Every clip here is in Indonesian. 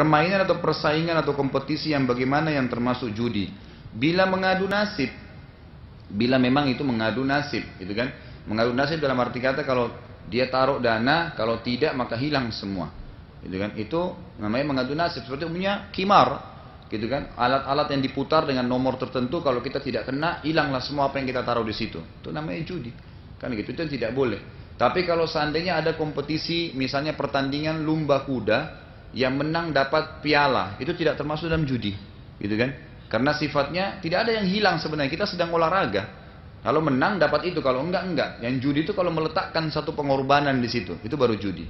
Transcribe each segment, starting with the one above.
Permainan atau persaingan atau kompetisi yang bagaimana yang termasuk judi? Bila mengadu nasib, bila memang itu mengadu nasib, gitu kan? Mengadu nasib dalam arti kata kalau dia taruh dana, kalau tidak maka hilang semua, gitu kan? Itu namanya mengadu nasib. Seperti umumnya kimar, gitu kan? Alat-alat yang diputar dengan nomor tertentu, kalau kita tidak kena, hilanglah semua apa yang kita taruh di situ. Itu namanya judi, kan gitu? Itu tidak boleh. Tapi kalau seandainya ada kompetisi, misalnya pertandingan lumba kuda, yang menang dapat piala, itu tidak termasuk dalam judi, gitu kan? Karena sifatnya tidak ada yang hilang sebenarnya. Kita sedang olahraga. Kalau menang dapat itu, kalau enggak enggak. Yang judi itu kalau meletakkan satu pengorbanan di situ, itu baru judi.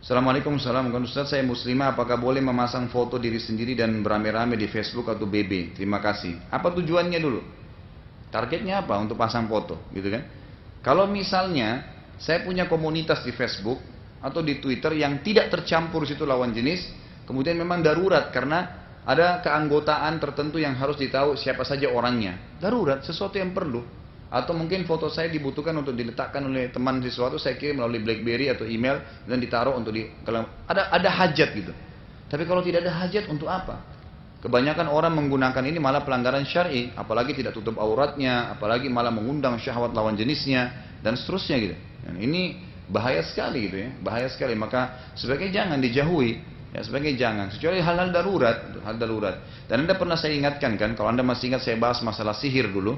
Assalamualaikum warahmatullahi wabarakatuh. Ustaz, saya muslimah, apakah boleh memasang foto diri sendiri dan beramai-ramai di Facebook atau BB? Terima kasih. Apa tujuannya dulu? Targetnya apa untuk pasang foto, gitu kan? Kalau misalnya saya punya komunitas di Facebook atau di Twitter yang tidak tercampur situ lawan jenis, kemudian memang darurat karena ada keanggotaan tertentu yang harus ditahu siapa saja orangnya. Darurat, sesuatu yang perlu. Atau mungkin foto saya dibutuhkan untuk diletakkan oleh teman sesuatu, saya kirim melalui BlackBerry atau email dan ditaruh untuk ada hajat gitu. Tapi kalau tidak ada hajat, untuk apa? Kebanyakan orang menggunakan ini malah pelanggaran syar'i, apalagi tidak tutup auratnya, apalagi malah mengundang syahwat lawan jenisnya dan seterusnya gitu. Dan ini bahaya sekali gitu ya, bahaya sekali. Maka sebaiknya jangan dijauhi, ya sebaiknya jangan. Kecuali hal-hal darurat, hal darurat. Dan Anda pernah saya ingatkan kan, kalau Anda masih ingat saya bahas masalah sihir dulu.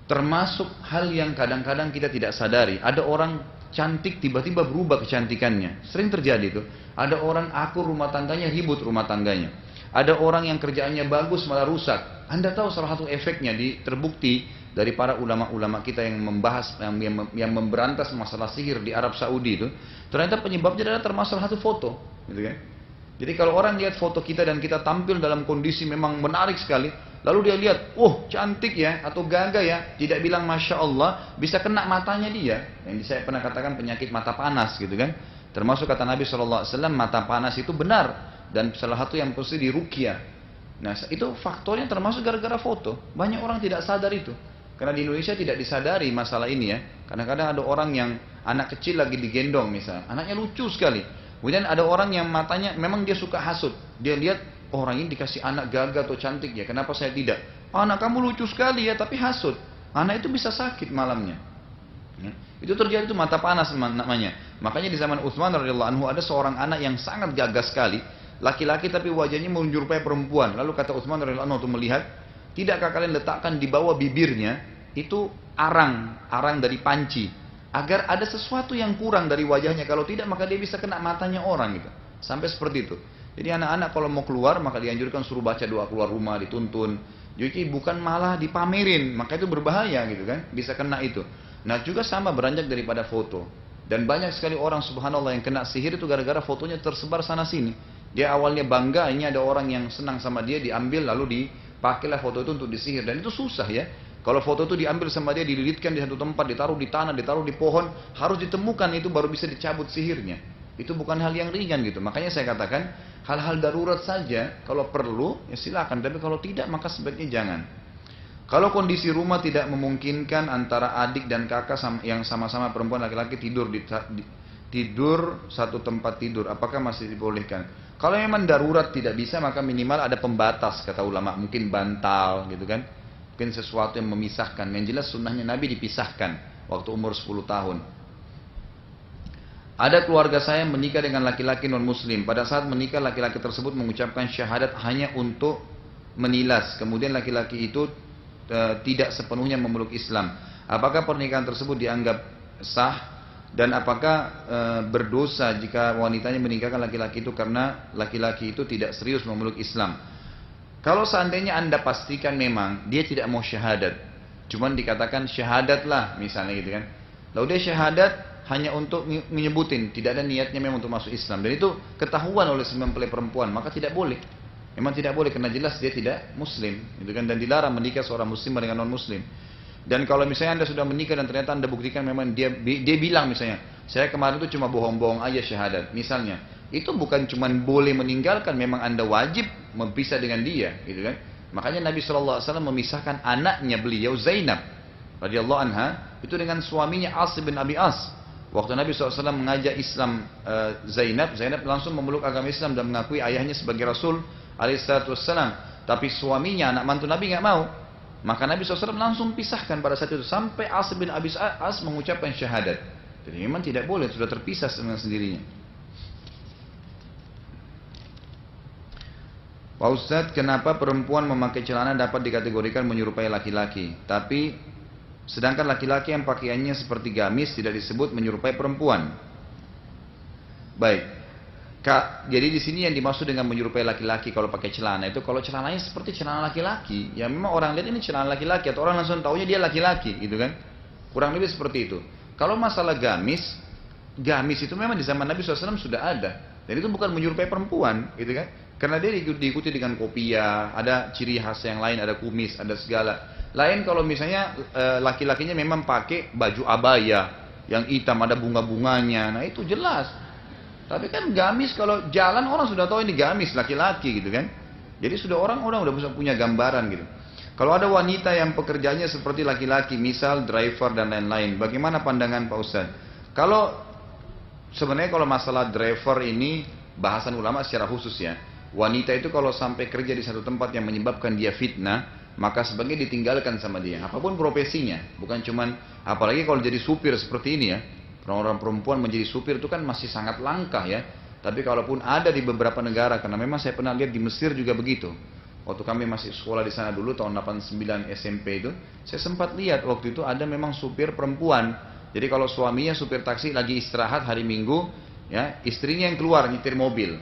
Termasuk hal yang kadang-kadang kita tidak sadari. Ada orang cantik tiba-tiba berubah kecantikannya. Sering terjadi itu. Ada orang akur rumah tangganya, ribut rumah tangganya. Ada orang yang kerjaannya bagus malah rusak. Anda tahu salah satu efeknya terbukti dari para ulama-ulama kita yang membahas, yang memberantas masalah sihir di Arab Saudi itu. Ternyata penyebabnya adalah termasuk satu foto, gitu kan? Jadi kalau orang lihat foto kita dan kita tampil dalam kondisi memang menarik sekali, lalu dia lihat, oh cantik ya, atau gagah ya, tidak bilang Masya Allah, bisa kena matanya dia. Yang saya pernah katakan penyakit mata panas gitu kan. Termasuk kata Nabi SAW, mata panas itu benar. Dan salah satu yang mesti diruqyah. Nah itu faktornya termasuk gara-gara foto. Banyak orang tidak sadar itu. Karena di Indonesia tidak disadari masalah ini ya. Kadang-kadang ada orang yang anak kecil lagi digendong misalnya, anaknya lucu sekali. Kemudian ada orang yang matanya memang dia suka hasut. Dia lihat, oh, orang ini dikasih anak gagah atau cantik ya, kenapa saya tidak? Oh, anak kamu lucu sekali ya, tapi hasut. Anak itu bisa sakit malamnya. Ya. Itu terjadi, itu mata panas namanya. Makanya di zaman Utsman radhiyallahu anhu ada seorang anak yang sangat gagah sekali, laki-laki tapi wajahnya menyerupai perempuan. Lalu kata Utsman radhiyallahu anhu untuk melihat, tidakkah kalian letakkan di bawah bibirnya itu arang dari panci, agar ada sesuatu yang kurang dari wajahnya, kalau tidak maka dia bisa kena matanya orang gitu. Sampai seperti itu. Jadi anak-anak kalau mau keluar maka dianjurkan suruh baca doa keluar rumah, dituntun. Jadi bukan malah dipamerin, maka itu berbahaya gitu kan, bisa kena itu. Nah juga sama beranjak daripada foto. Dan banyak sekali orang subhanallah yang kena sihir itu gara-gara fotonya tersebar sana sini. Dia awalnya bangga, ini ada orang yang senang sama dia, diambil lalu dipakailah foto itu untuk disihir. Dan itu susah ya. Kalau foto itu diambil sama dia, dililitkan di satu tempat, ditaruh di tanah, ditaruh di pohon, harus ditemukan itu baru bisa dicabut sihirnya. Itu bukan hal yang ringan gitu. Makanya saya katakan, hal-hal darurat saja, kalau perlu, ya silakan. Tapi kalau tidak, maka sebaiknya jangan. Kalau kondisi rumah tidak memungkinkan antara adik dan kakak yang sama-sama perempuan laki-laki tidur satu tempat tidur, apakah masih dibolehkan? Kalau memang darurat tidak bisa, maka minimal ada pembatas, kata ulama. Mungkin bantal gitu kan. Mungkin sesuatu yang memisahkan. Yang jelas sunnahnya Nabi dipisahkan waktu umur 10 tahun. Ada keluarga saya menikah dengan laki-laki non-muslim. Pada saat menikah laki-laki tersebut mengucapkan syahadat hanya untuk menilas. Kemudian laki-laki itu tidak sepenuhnya memeluk Islam. Apakah pernikahan tersebut dianggap sah? Dan apakah berdosa jika wanitanya menikahkan laki-laki itu karena laki-laki itu tidak serius memeluk Islam? Kalau seandainya Anda pastikan memang dia tidak mau syahadat, cuman dikatakan syahadatlah misalnya gitu kan. Lalu dia syahadat hanya untuk menyebutin, tidak ada niatnya memang untuk masuk Islam. Dan itu ketahuan oleh semua mempelai perempuan, maka tidak boleh. Memang tidak boleh karena jelas dia tidak muslim, gitu kan. Dan dilarang menikah seorang muslim dengan non muslim. Dan kalau misalnya Anda sudah menikah dan ternyata Anda buktikan memang dia bilang misalnya, saya kemarin itu cuma bohong-bohong aja syahadat, misalnya, itu bukan cuma boleh meninggalkan, memang Anda wajib mempisah dengan dia, gitu kan. Makanya Nabi SAW memisahkan anaknya beliau Zainab radhiyallahu anha itu dengan suaminya As bin Abi As. Waktu Nabi SAW mengajak Islam Zainab langsung memeluk agama Islam dan mengakui ayahnya sebagai Rasul alaihissalam. Tapi suaminya, anak mantu Nabi nggak mau. Maka Nabi SAW langsung pisahkan pada saat itu sampai As bin Abi As mengucapkan syahadat. Jadi memang tidak boleh, sudah terpisah dengan sendirinya. Pak Ustadz, kenapa perempuan memakai celana dapat dikategorikan menyerupai laki-laki, tapi sedangkan laki-laki yang pakaiannya seperti gamis tidak disebut menyerupai perempuan? Baik, Kak, jadi di sini yang dimaksud dengan menyerupai laki-laki kalau pakai celana itu kalau celananya seperti celana laki-laki, ya memang orang lihat ini celana laki-laki atau orang langsung taunya dia laki-laki, gitu kan? Kurang lebih seperti itu. Kalau masalah gamis itu memang di zaman Nabi SAW sudah ada, dan itu bukan menyerupai perempuan, gitu kan? Karena dia diikuti dengan kopiah, ada ciri khas yang lain, ada kumis, ada segala. Lain kalau misalnya laki-lakinya memang pakai baju abaya yang hitam, ada bunga-bunganya, nah itu jelas. Tapi kan gamis kalau jalan orang sudah tahu ini gamis laki-laki gitu kan. Jadi sudah orang udah bisa punya gambaran gitu. Kalau ada wanita yang pekerjaannya seperti laki-laki, misal driver dan lain-lain, bagaimana pandangan Pak Ustadz? Kalau sebenarnya kalau masalah driver ini bahasan ulama secara khusus ya. Wanita itu kalau sampai kerja di satu tempat yang menyebabkan dia fitnah, maka sebagian ditinggalkan sama dia. Apapun profesinya, bukan cuman, apalagi kalau jadi supir seperti ini ya. Orang-orang perempuan menjadi supir itu kan masih sangat langka ya. Tapi kalaupun ada di beberapa negara, karena memang saya pernah lihat di Mesir juga begitu. Waktu kami masih sekolah di sana dulu tahun 89 SMP itu, saya sempat lihat waktu itu ada memang supir perempuan. Jadi kalau suaminya supir taksi lagi istirahat hari Minggu, ya istrinya yang keluar nyetir mobil.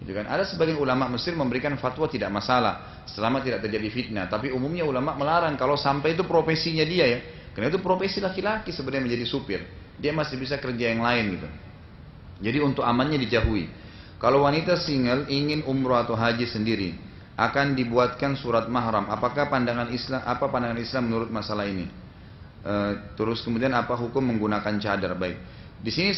Gitu kan. Ada sebagian ulama Mesir memberikan fatwa tidak masalah selama tidak terjadi fitnah. Tapi umumnya ulama melarang kalau sampai itu profesinya dia ya. Karena itu profesi laki-laki sebenarnya menjadi supir. Dia masih bisa kerja yang lain gitu. Jadi untuk amannya dijauhi. Kalau wanita single ingin umroh atau haji sendiri, akan dibuatkan surat mahram. Apakah pandangan Islam menurut masalah ini? Terus kemudian apa hukum menggunakan cadar? Baik. Di sini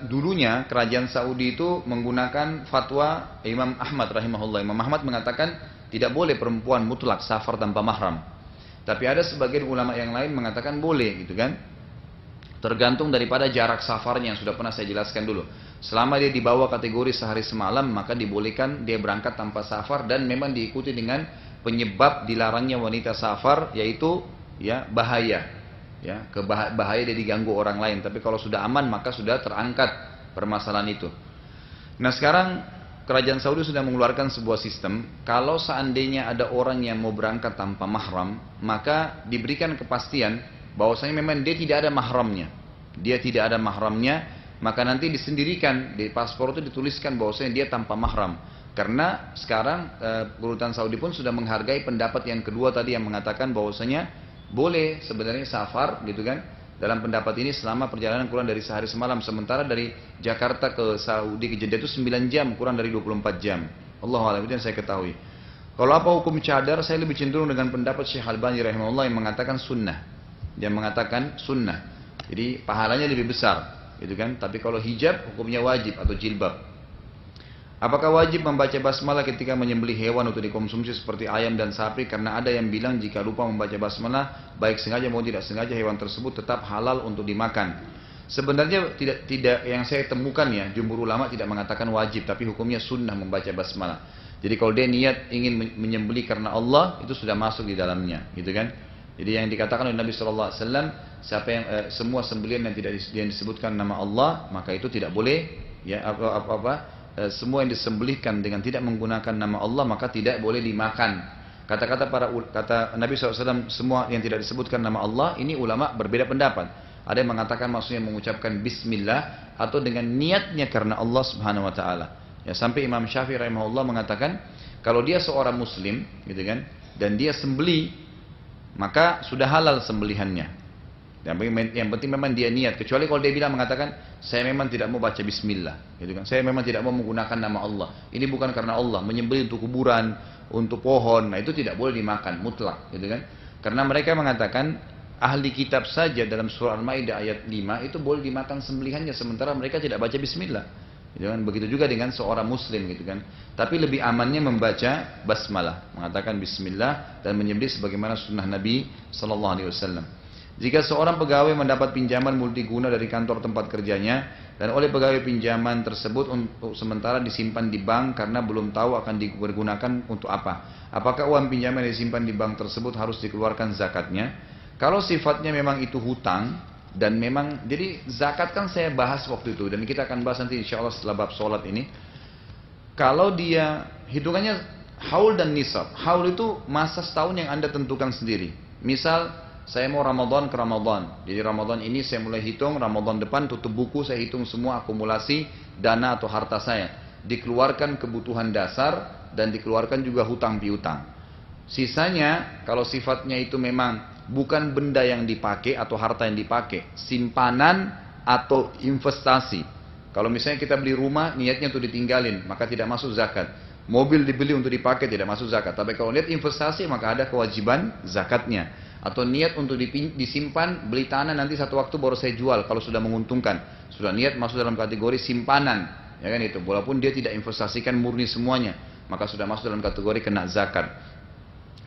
dulunya kerajaan Saudi itu menggunakan fatwa Imam Ahmad rahimahullah. Imam Ahmad mengatakan tidak boleh perempuan mutlak safar tanpa mahram. Tapi ada sebagian ulama yang lain mengatakan boleh gitu kan. Tergantung daripada jarak safarnya yang sudah pernah saya jelaskan dulu. Selama dia di bawah kategori sehari semalam maka dibolehkan dia berangkat tanpa safar dan memang diikuti dengan penyebab dilarangnya wanita safar yaitu ya bahaya. Ya, bahaya dia diganggu orang lain. Tapi kalau sudah aman maka sudah terangkat permasalahan itu. Nah sekarang kerajaan Saudi sudah mengeluarkan sebuah sistem. Kalau seandainya ada orang yang mau berangkat tanpa mahram, maka diberikan kepastian bahwasanya memang dia tidak ada mahramnya. Dia tidak ada mahramnya, maka nanti disendirikan di paspor itu dituliskan bahwasanya dia tanpa mahram. Karena sekarang Kedutaan Saudi pun sudah menghargai pendapat yang kedua tadi yang mengatakan bahwasanya boleh sebenarnya safar gitu kan dalam pendapat ini selama perjalanan kurang dari sehari semalam. Sementara dari Jakarta ke Saudi ke Jeddah itu 9 jam kurang dari 24 jam. Allahu a'lam, itu yang saya ketahui. Kalau apa hukum cadar, saya lebih cenderung dengan pendapat Syekh Albani rahimahullah yang mengatakan sunnah. Dia mengatakan sunnah. Jadi pahalanya lebih besar gitu kan. Tapi kalau hijab hukumnya wajib atau jilbab. Apakah wajib membaca basmalah ketika menyembelih hewan untuk dikonsumsi seperti ayam dan sapi? Karena ada yang bilang jika lupa membaca basmalah, baik sengaja maupun tidak sengaja hewan tersebut tetap halal untuk dimakan. Sebenarnya tidak yang saya temukan ya, jumhur ulama tidak mengatakan wajib, tapi hukumnya sunnah membaca basmalah. Jadi kalau dia niat ingin menyembelih karena Allah, itu sudah masuk di dalamnya, gitu kan? Jadi yang dikatakan oleh Nabi SAW, siapa yang semua sembelihan yang disebutkan nama Allah, maka itu tidak boleh ya semua yang disembelihkan dengan tidak menggunakan nama Allah maka tidak boleh dimakan. Kata Nabi SAW, semua yang tidak disebutkan nama Allah, ini ulama berbeda pendapat. Ada yang mengatakan maksudnya mengucapkan Bismillah atau dengan niatnya karena Allah Subhanahu Wa Taala. Ya sampai Imam Syafi'i rahimahullah mengatakan kalau dia seorang Muslim, gitu kan, dan dia sembelih maka sudah halal sembelihannya. Yang penting memang dia niat. Kecuali kalau dia bilang mengatakan saya memang tidak mau baca bismillah, gitu kan. Saya memang tidak mau menggunakan nama Allah. Ini bukan karena Allah, menyembelih untuk kuburan, untuk pohon. Nah, itu tidak boleh dimakan mutlak, gitu kan. Karena mereka mengatakan ahli kitab saja dalam surah Al-Maidah ayat 5 itu boleh dimakan sembelihannya sementara mereka tidak baca bismillah. Gitu kan. Begitu juga dengan seorang muslim, gitu kan. Tapi lebih amannya membaca basmalah, mengatakan bismillah dan menyembelih sebagaimana sunnah Nabi sallallahu alaihi wasallam. Jika seorang pegawai mendapat pinjaman multiguna dari kantor tempat kerjanya dan oleh pegawai pinjaman tersebut untuk sementara disimpan di bank karena belum tahu akan digunakan untuk apa, apakah uang pinjaman yang disimpan di bank tersebut harus dikeluarkan zakatnya? Kalau sifatnya memang itu hutang dan memang, jadi zakat kan saya bahas waktu itu dan kita akan bahas nanti insya Allah setelah bab sholat ini. Kalau dia hitungannya haul dan nisab. Haul itu masa setahun yang Anda tentukan sendiri. Misal saya mau Ramadan ke Ramadan. Jadi Ramadan ini saya mulai hitung, Ramadan depan tutup buku, saya hitung semua akumulasi dana atau harta saya. Dikeluarkan kebutuhan dasar dan dikeluarkan juga hutang piutang. Sisanya kalau sifatnya itu memang bukan benda yang dipakai atau harta yang dipakai, simpanan atau investasi. Kalau misalnya kita beli rumah, niatnya untuk ditinggalin, maka tidak masuk zakat. Mobil dibeli untuk dipakai, tidak masuk zakat. Tapi kalau niat investasi, maka ada kewajiban zakatnya. Atau niat untuk disimpan, beli tanah nanti satu waktu baru saya jual, kalau sudah menguntungkan. Sudah niat masuk dalam kategori simpanan. Ya kan itu, walaupun dia tidak investasikan murni semuanya, maka sudah masuk dalam kategori kena zakat.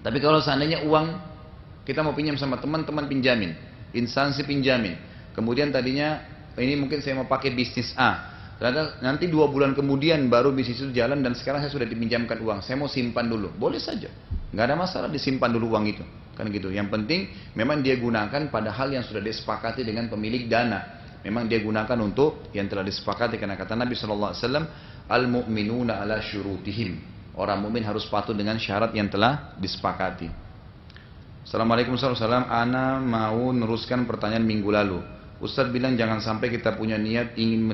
Tapi kalau seandainya uang kita mau pinjam sama teman-teman pinjamin, instansi pinjamin. Kemudian tadinya ini mungkin saya mau pakai bisnis A. Ternyata nanti 2 bulan kemudian baru bisnis itu jalan dan sekarang saya sudah dipinjamkan uang. Saya mau simpan dulu, boleh saja, nggak ada masalah disimpan dulu uang itu, kan gitu. Yang penting memang dia gunakan pada hal yang sudah disepakati dengan pemilik dana. Memang dia gunakan untuk yang telah disepakati karena kata Nabi SAW, al-mu'minuna ala syurutihim. Orang mukmin harus patuh dengan syarat yang telah disepakati. Assalamualaikum warahmatullahi wabarakatuh. Ana mau neruskan pertanyaan minggu lalu. Ustadz bilang jangan sampai kita punya niat ingin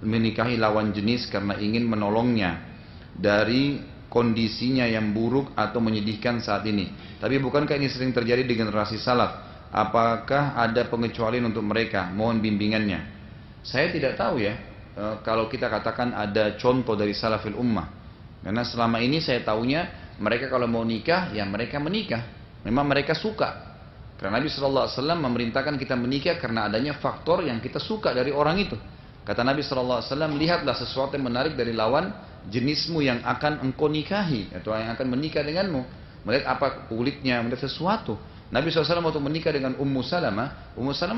menikahi lawan jenis karena ingin menolongnya dari kondisinya yang buruk atau menyedihkan saat ini. Tapi bukankah ini sering terjadi di generasi salaf? Apakah ada pengecualian untuk mereka? Mohon bimbingannya. Saya tidak tahu ya, kalau kita katakan ada contoh dari salafil ummah. Karena selama ini saya tahunya mereka kalau mau nikah, ya mereka menikah. Memang mereka suka. Karena Nabi SAW memerintahkan kita menikah karena adanya faktor yang kita suka dari orang itu. Kata Nabi SAW, lihatlah sesuatu yang menarik dari lawan jenismu yang akan engkau nikahi, atau yang akan menikah denganmu. Melihat apa kulitnya, melihat sesuatu. Nabi SAW waktu menikah dengan Ummu Salamah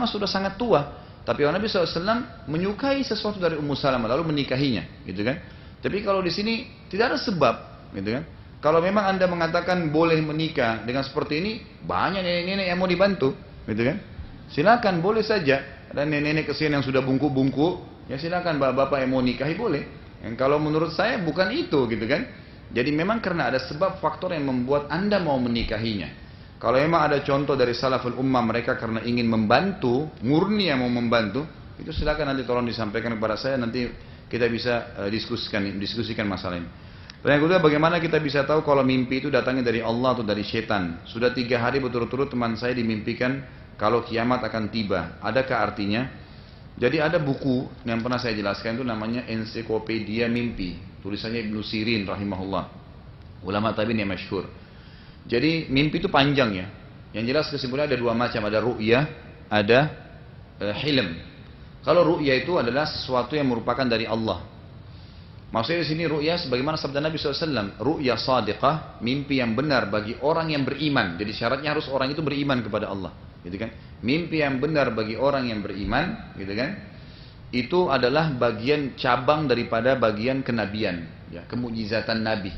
sudah sangat tua. Tapi Nabi SAW menyukai sesuatu dari Ummu Salamah, lalu menikahinya. Gitu kan? Tapi kalau di sini tidak ada sebab. Gitu kan? Kalau memang Anda mengatakan boleh menikah dengan seperti ini, banyak nenek-nenek yang mau dibantu, gitu kan? Silakan, boleh saja. Ada nenek-nenek kesian yang sudah bungkuk-bungkuk, ya silakan bapak-bapak yang mau nikahi boleh. Yang kalau menurut saya bukan itu, gitu kan? Jadi memang karena ada sebab faktor yang membuat Anda mau menikahinya. Kalau memang ada contoh dari salaful ummah mereka karena ingin membantu, murni yang mau membantu, itu silakan nanti tolong disampaikan kepada saya, nanti kita bisa diskusikan masalah ini. Dan yang kedua, bagaimana kita bisa tahu kalau mimpi itu datangnya dari Allah atau dari setan? Sudah 3 hari berturut-turut teman saya dimimpikan kalau kiamat akan tiba. Adakah artinya? Jadi ada buku yang pernah saya jelaskan itu namanya Ensiklopedia Mimpi. Tulisannya Ibnu Sirin rahimahullah. Ulama tabi'in yang masyhur. Jadi mimpi itu panjang ya. Yang jelas kesimpulannya ada 2 macam. Ada ru'yah, ada hilm. Kalau ru'yah itu adalah sesuatu yang merupakan dari Allah. Maksudnya di sini ru'ya sebagaimana sabda Nabi SAW, ru'ya sadiqah, mimpi yang benar bagi orang yang beriman. Jadi syaratnya harus orang itu beriman kepada Allah, gitu kan? Mimpi yang benar bagi orang yang beriman, gitu kan? Itu adalah bagian cabang daripada bagian kenabian, ya, kemujizatan Nabi.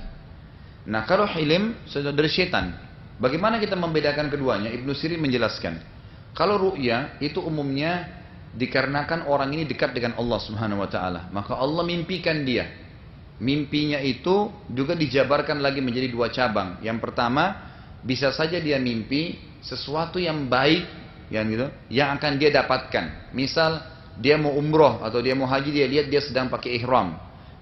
Nah kalau hilm sudah dari setan. Bagaimana kita membedakan keduanya? Ibnu Sirin menjelaskan, kalau ru'ya itu umumnya dikarenakan orang ini dekat dengan Allah Subhanahu Wa Taala, maka Allah mimpikan dia. Mimpinya itu juga dijabarkan lagi menjadi 2 cabang. Yang pertama, bisa saja dia mimpi sesuatu yang baik, yang akan dia dapatkan. Misal dia mau umroh atau dia mau haji, dia lihat dia sedang pakai ihram,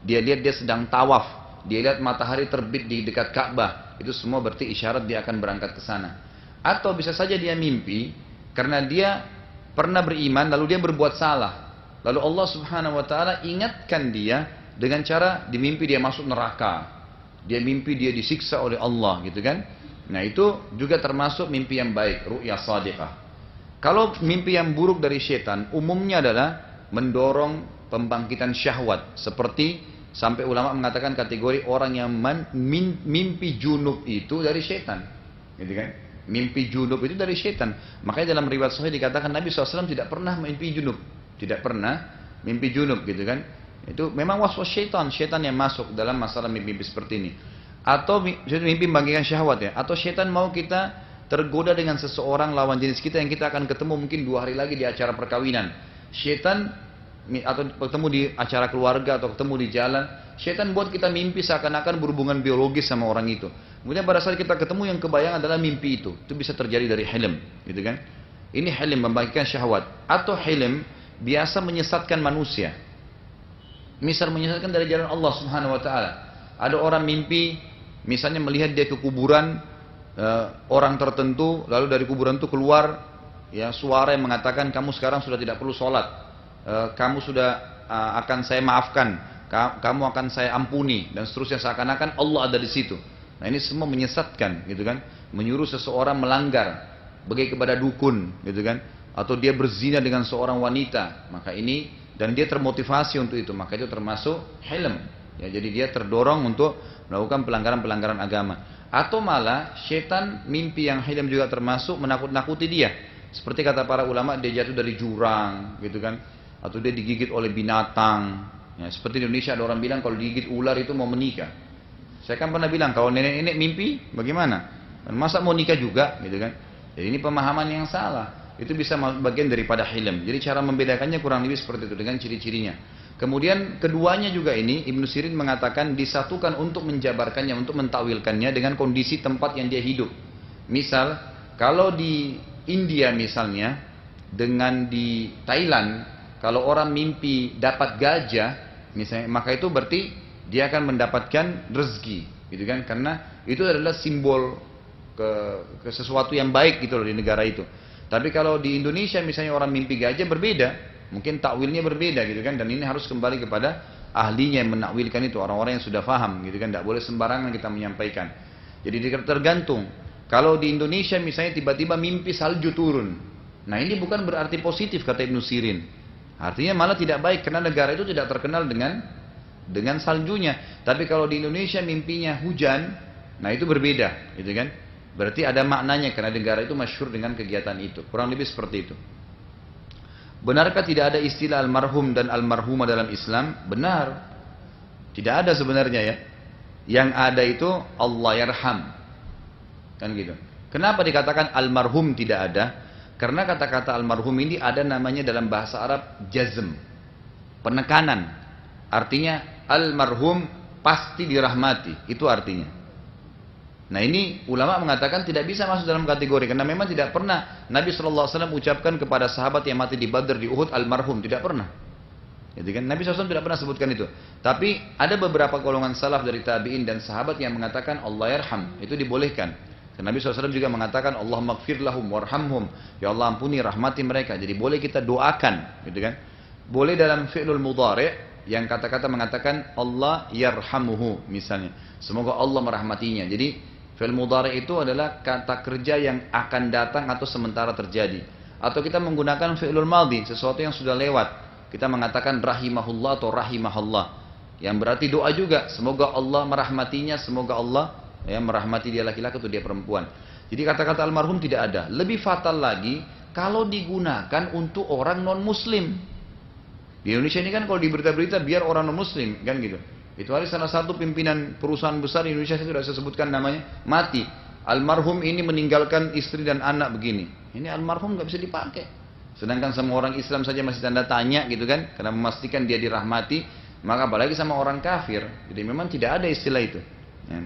dia lihat dia sedang tawaf, dia lihat matahari terbit di dekat Ka'bah. Itu semua berarti isyarat dia akan berangkat ke sana. Atau bisa saja dia mimpi karena dia pernah beriman lalu dia berbuat salah. Lalu Allah Subhanahu Wa Taala ingatkan dia dengan cara dimimpi dia masuk neraka. Dia mimpi dia disiksa oleh Allah, gitu kan? Nah itu juga termasuk mimpi yang baik, ru'ya shadiqah. Kalau mimpi yang buruk dari setan, umumnya adalah mendorong pembangkitan syahwat. Seperti sampai ulama mengatakan kategori orang yang mimpi junub itu dari setan, gitu kan? Mimpi junub itu dari setan. Makanya dalam riwayat sahih dikatakan Nabi SAW tidak pernah mimpi junub. Tidak pernah mimpi junub gitu kan. Itu memang waswas syaitan yang masuk dalam masalah mimpi seperti ini. Atau mimpi membangkitkan syahwat ya. Atau syaitan mau kita tergoda dengan seseorang lawan jenis kita yang kita akan ketemu mungkin 2 hari lagi di acara perkawinan. Syaitan atau ketemu di acara keluarga atau ketemu di jalan, syaitan buat kita mimpi seakan-akan berhubungan biologis sama orang itu. Kemudian pada saat kita ketemu yang kebayang adalah mimpi itu. Itu bisa terjadi dari hilm, gitu kan? Ini hilm membangkitkan syahwat. Atau hilm biasa menyesatkan manusia. Misal menyesatkan dari jalan Allah Subhanahu wa taala. Ada orang mimpi misalnya melihat dia ke kuburan orang tertentu, lalu dari kuburan itu keluar ya suara yang mengatakan kamu sekarang sudah tidak perlu sholat. Kamu sudah akan saya maafkan, kamu akan saya ampuni dan seterusnya, seakan-akan Allah ada di situ. Nah ini semua menyesatkan, gitu kan? Menyuruh seseorang melanggar, bagai kepada dukun, gitu kan? Atau dia berzina dengan seorang wanita, maka ini dan dia termotivasi untuk itu, maka itu termasuk hilm. Ya, jadi dia terdorong untuk melakukan pelanggaran-pelanggaran agama. Atau malah setan mimpi yang hilm juga termasuk menakut-nakuti dia. Seperti kata para ulama, dia jatuh dari jurang, gitu kan? Atau dia digigit oleh binatang. Ya, seperti di Indonesia ada orang bilang kalau digigit ular itu mau menikah. Saya kan pernah bilang kalau nenek-nenek mimpi bagaimana? Masa mau nikah juga, gitu kan? Jadi ini pemahaman yang salah. Itu bisa bagian daripada hilm. Jadi cara membedakannya kurang lebih seperti itu dengan ciri-cirinya. Kemudian keduanya juga ini Ibnu Sirin mengatakan disatukan untuk menjabarkannya, untuk mentakwilkannya dengan kondisi tempat yang dia hidup. Misal kalau di India misalnya dengan di Thailand, kalau orang mimpi dapat gajah, misalnya, maka itu berarti dia akan mendapatkan rezeki, gitu kan? Karena itu adalah simbol ke sesuatu yang baik gitu loh di negara itu. Tapi kalau di Indonesia misalnya orang mimpi gajah berbeda, mungkin takwilnya berbeda gitu kan? Dan ini harus kembali kepada ahlinya yang menakwilkan itu, orang-orang yang sudah paham, gitu kan? Tidak boleh sembarangan kita menyampaikan. Jadi tergantung. Kalau di Indonesia misalnya tiba-tiba mimpi salju turun, nah ini bukan berarti positif kata Ibnu Sirin. Artinya malah tidak baik karena negara itu tidak terkenal dengan saljunya. Tapi kalau di Indonesia mimpinya hujan, nah itu berbeda, gitu kan? Berarti ada maknanya karena negara itu masyhur dengan kegiatan itu. Kurang lebih seperti itu. Benarkah tidak ada istilah almarhum dan almarhumah dalam Islam? Benar. Tidak ada sebenarnya ya. Yang ada itu Allah yarham. Kan gitu. Kenapa dikatakan almarhum tidak ada? Karena kata-kata almarhum ini ada namanya dalam bahasa Arab jazm, penekanan. Artinya almarhum pasti dirahmati, itu artinya. Nah ini ulama mengatakan tidak bisa masuk dalam kategori karena memang tidak pernah Nabi SAW ucapkan kepada sahabat yang mati di Badr, di Uhud almarhum, tidak pernah. Jadi kan Nabi SAW tidak pernah sebutkan itu. Tapi ada beberapa golongan salaf dari tabi'in dan sahabat yang mengatakan Allah yarham, itu dibolehkan. Dan Nabi SAW juga mengatakan Allah maghfir lahum warhamhum, ya Allah ampuni rahmati mereka. Jadi boleh kita doakan, gitu kan? Boleh dalam fi'lul mudhari' yang kata-kata mengatakan Allah yarhamuhu misalnya, semoga Allah merahmatinya. Jadi fi'l mudhari' itu adalah kata kerja yang akan datang atau sementara terjadi. Atau kita menggunakan fi'lul madhi, sesuatu yang sudah lewat. Kita mengatakan rahimahullah atau rahimahallah, yang berarti doa juga, semoga Allah merahmatinya, semoga Allah ya merahmati dia laki-laki atau dia perempuan. Jadi kata-kata almarhum tidak ada. Lebih fatal lagi kalau digunakan untuk orang non muslim. Di Indonesia ini kan kalau di berita-berita biar orang non muslim kan gitu. Itu hari salah satu pimpinan perusahaan besar di Indonesia, saya sudah sebutkan namanya, mati. Almarhum ini meninggalkan istri dan anak begini. Ini almarhum nggak bisa dipakai. Sedangkan sama orang Islam saja masih tanda tanya gitu kan, karena memastikan dia dirahmati, maka apalagi sama orang kafir. Jadi memang tidak ada istilah itu. Ya.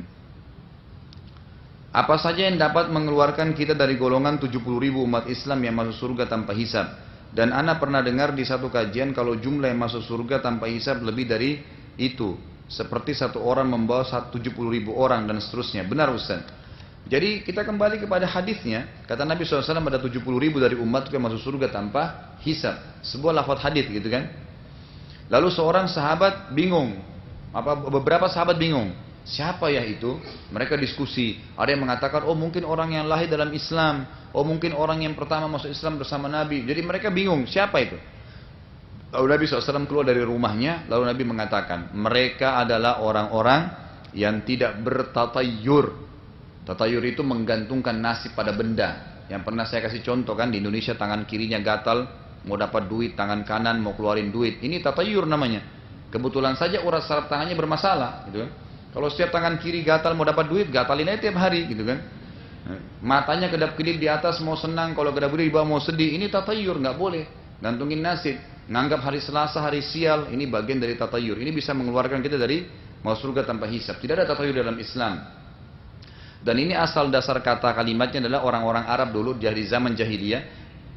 Apa saja yang dapat mengeluarkan kita dari golongan 70.000 umat Islam yang masuk surga tanpa hisab? Dan ana pernah dengar di satu kajian kalau jumlah yang masuk surga tanpa hisab lebih dari itu. Seperti satu orang membawa 70.000 orang dan seterusnya. Benar Ustaz? Jadi kita kembali kepada hadisnya. Kata Nabi SAW ada 70.000 dari umat yang masuk surga tanpa hisab. Sebuah lafaz hadis gitu kan. Lalu seorang sahabat bingung. Beberapa sahabat bingung. Siapa ya itu? Mereka diskusi. Ada yang mengatakan, oh mungkin orang yang lahir dalam Islam. Oh mungkin orang yang pertama masuk Islam bersama Nabi. Jadi mereka bingung, siapa itu? Lalu Nabi SAW keluar dari rumahnya. Lalu Nabi mengatakan, mereka adalah orang-orang yang tidak bertatayur. Tatayur itu menggantungkan nasib pada benda. Yang pernah saya kasih contoh kan, di Indonesia tangan kirinya gatal, mau dapat duit, tangan kanan mau keluarin duit. Ini tatayur namanya. Kebetulan saja urat saraf tangannya bermasalah, gitu kan. Kalau setiap tangan kiri gatal mau dapat duit, gatalin aja tiap hari, gitu kan. Matanya kedap-kedip di atas mau senang, kalau kedap-kedip di bawah mau sedih. Ini tatayur, nggak boleh. Gantungin nasib, nganggap hari Selasa hari sial, ini bagian dari tatayur. Ini bisa mengeluarkan kita dari masuk surga tanpa hisab. Tidak ada tatayur dalam Islam. Dan ini asal dasar kata kalimatnya adalah orang-orang Arab dulu dari zaman jahiliyah.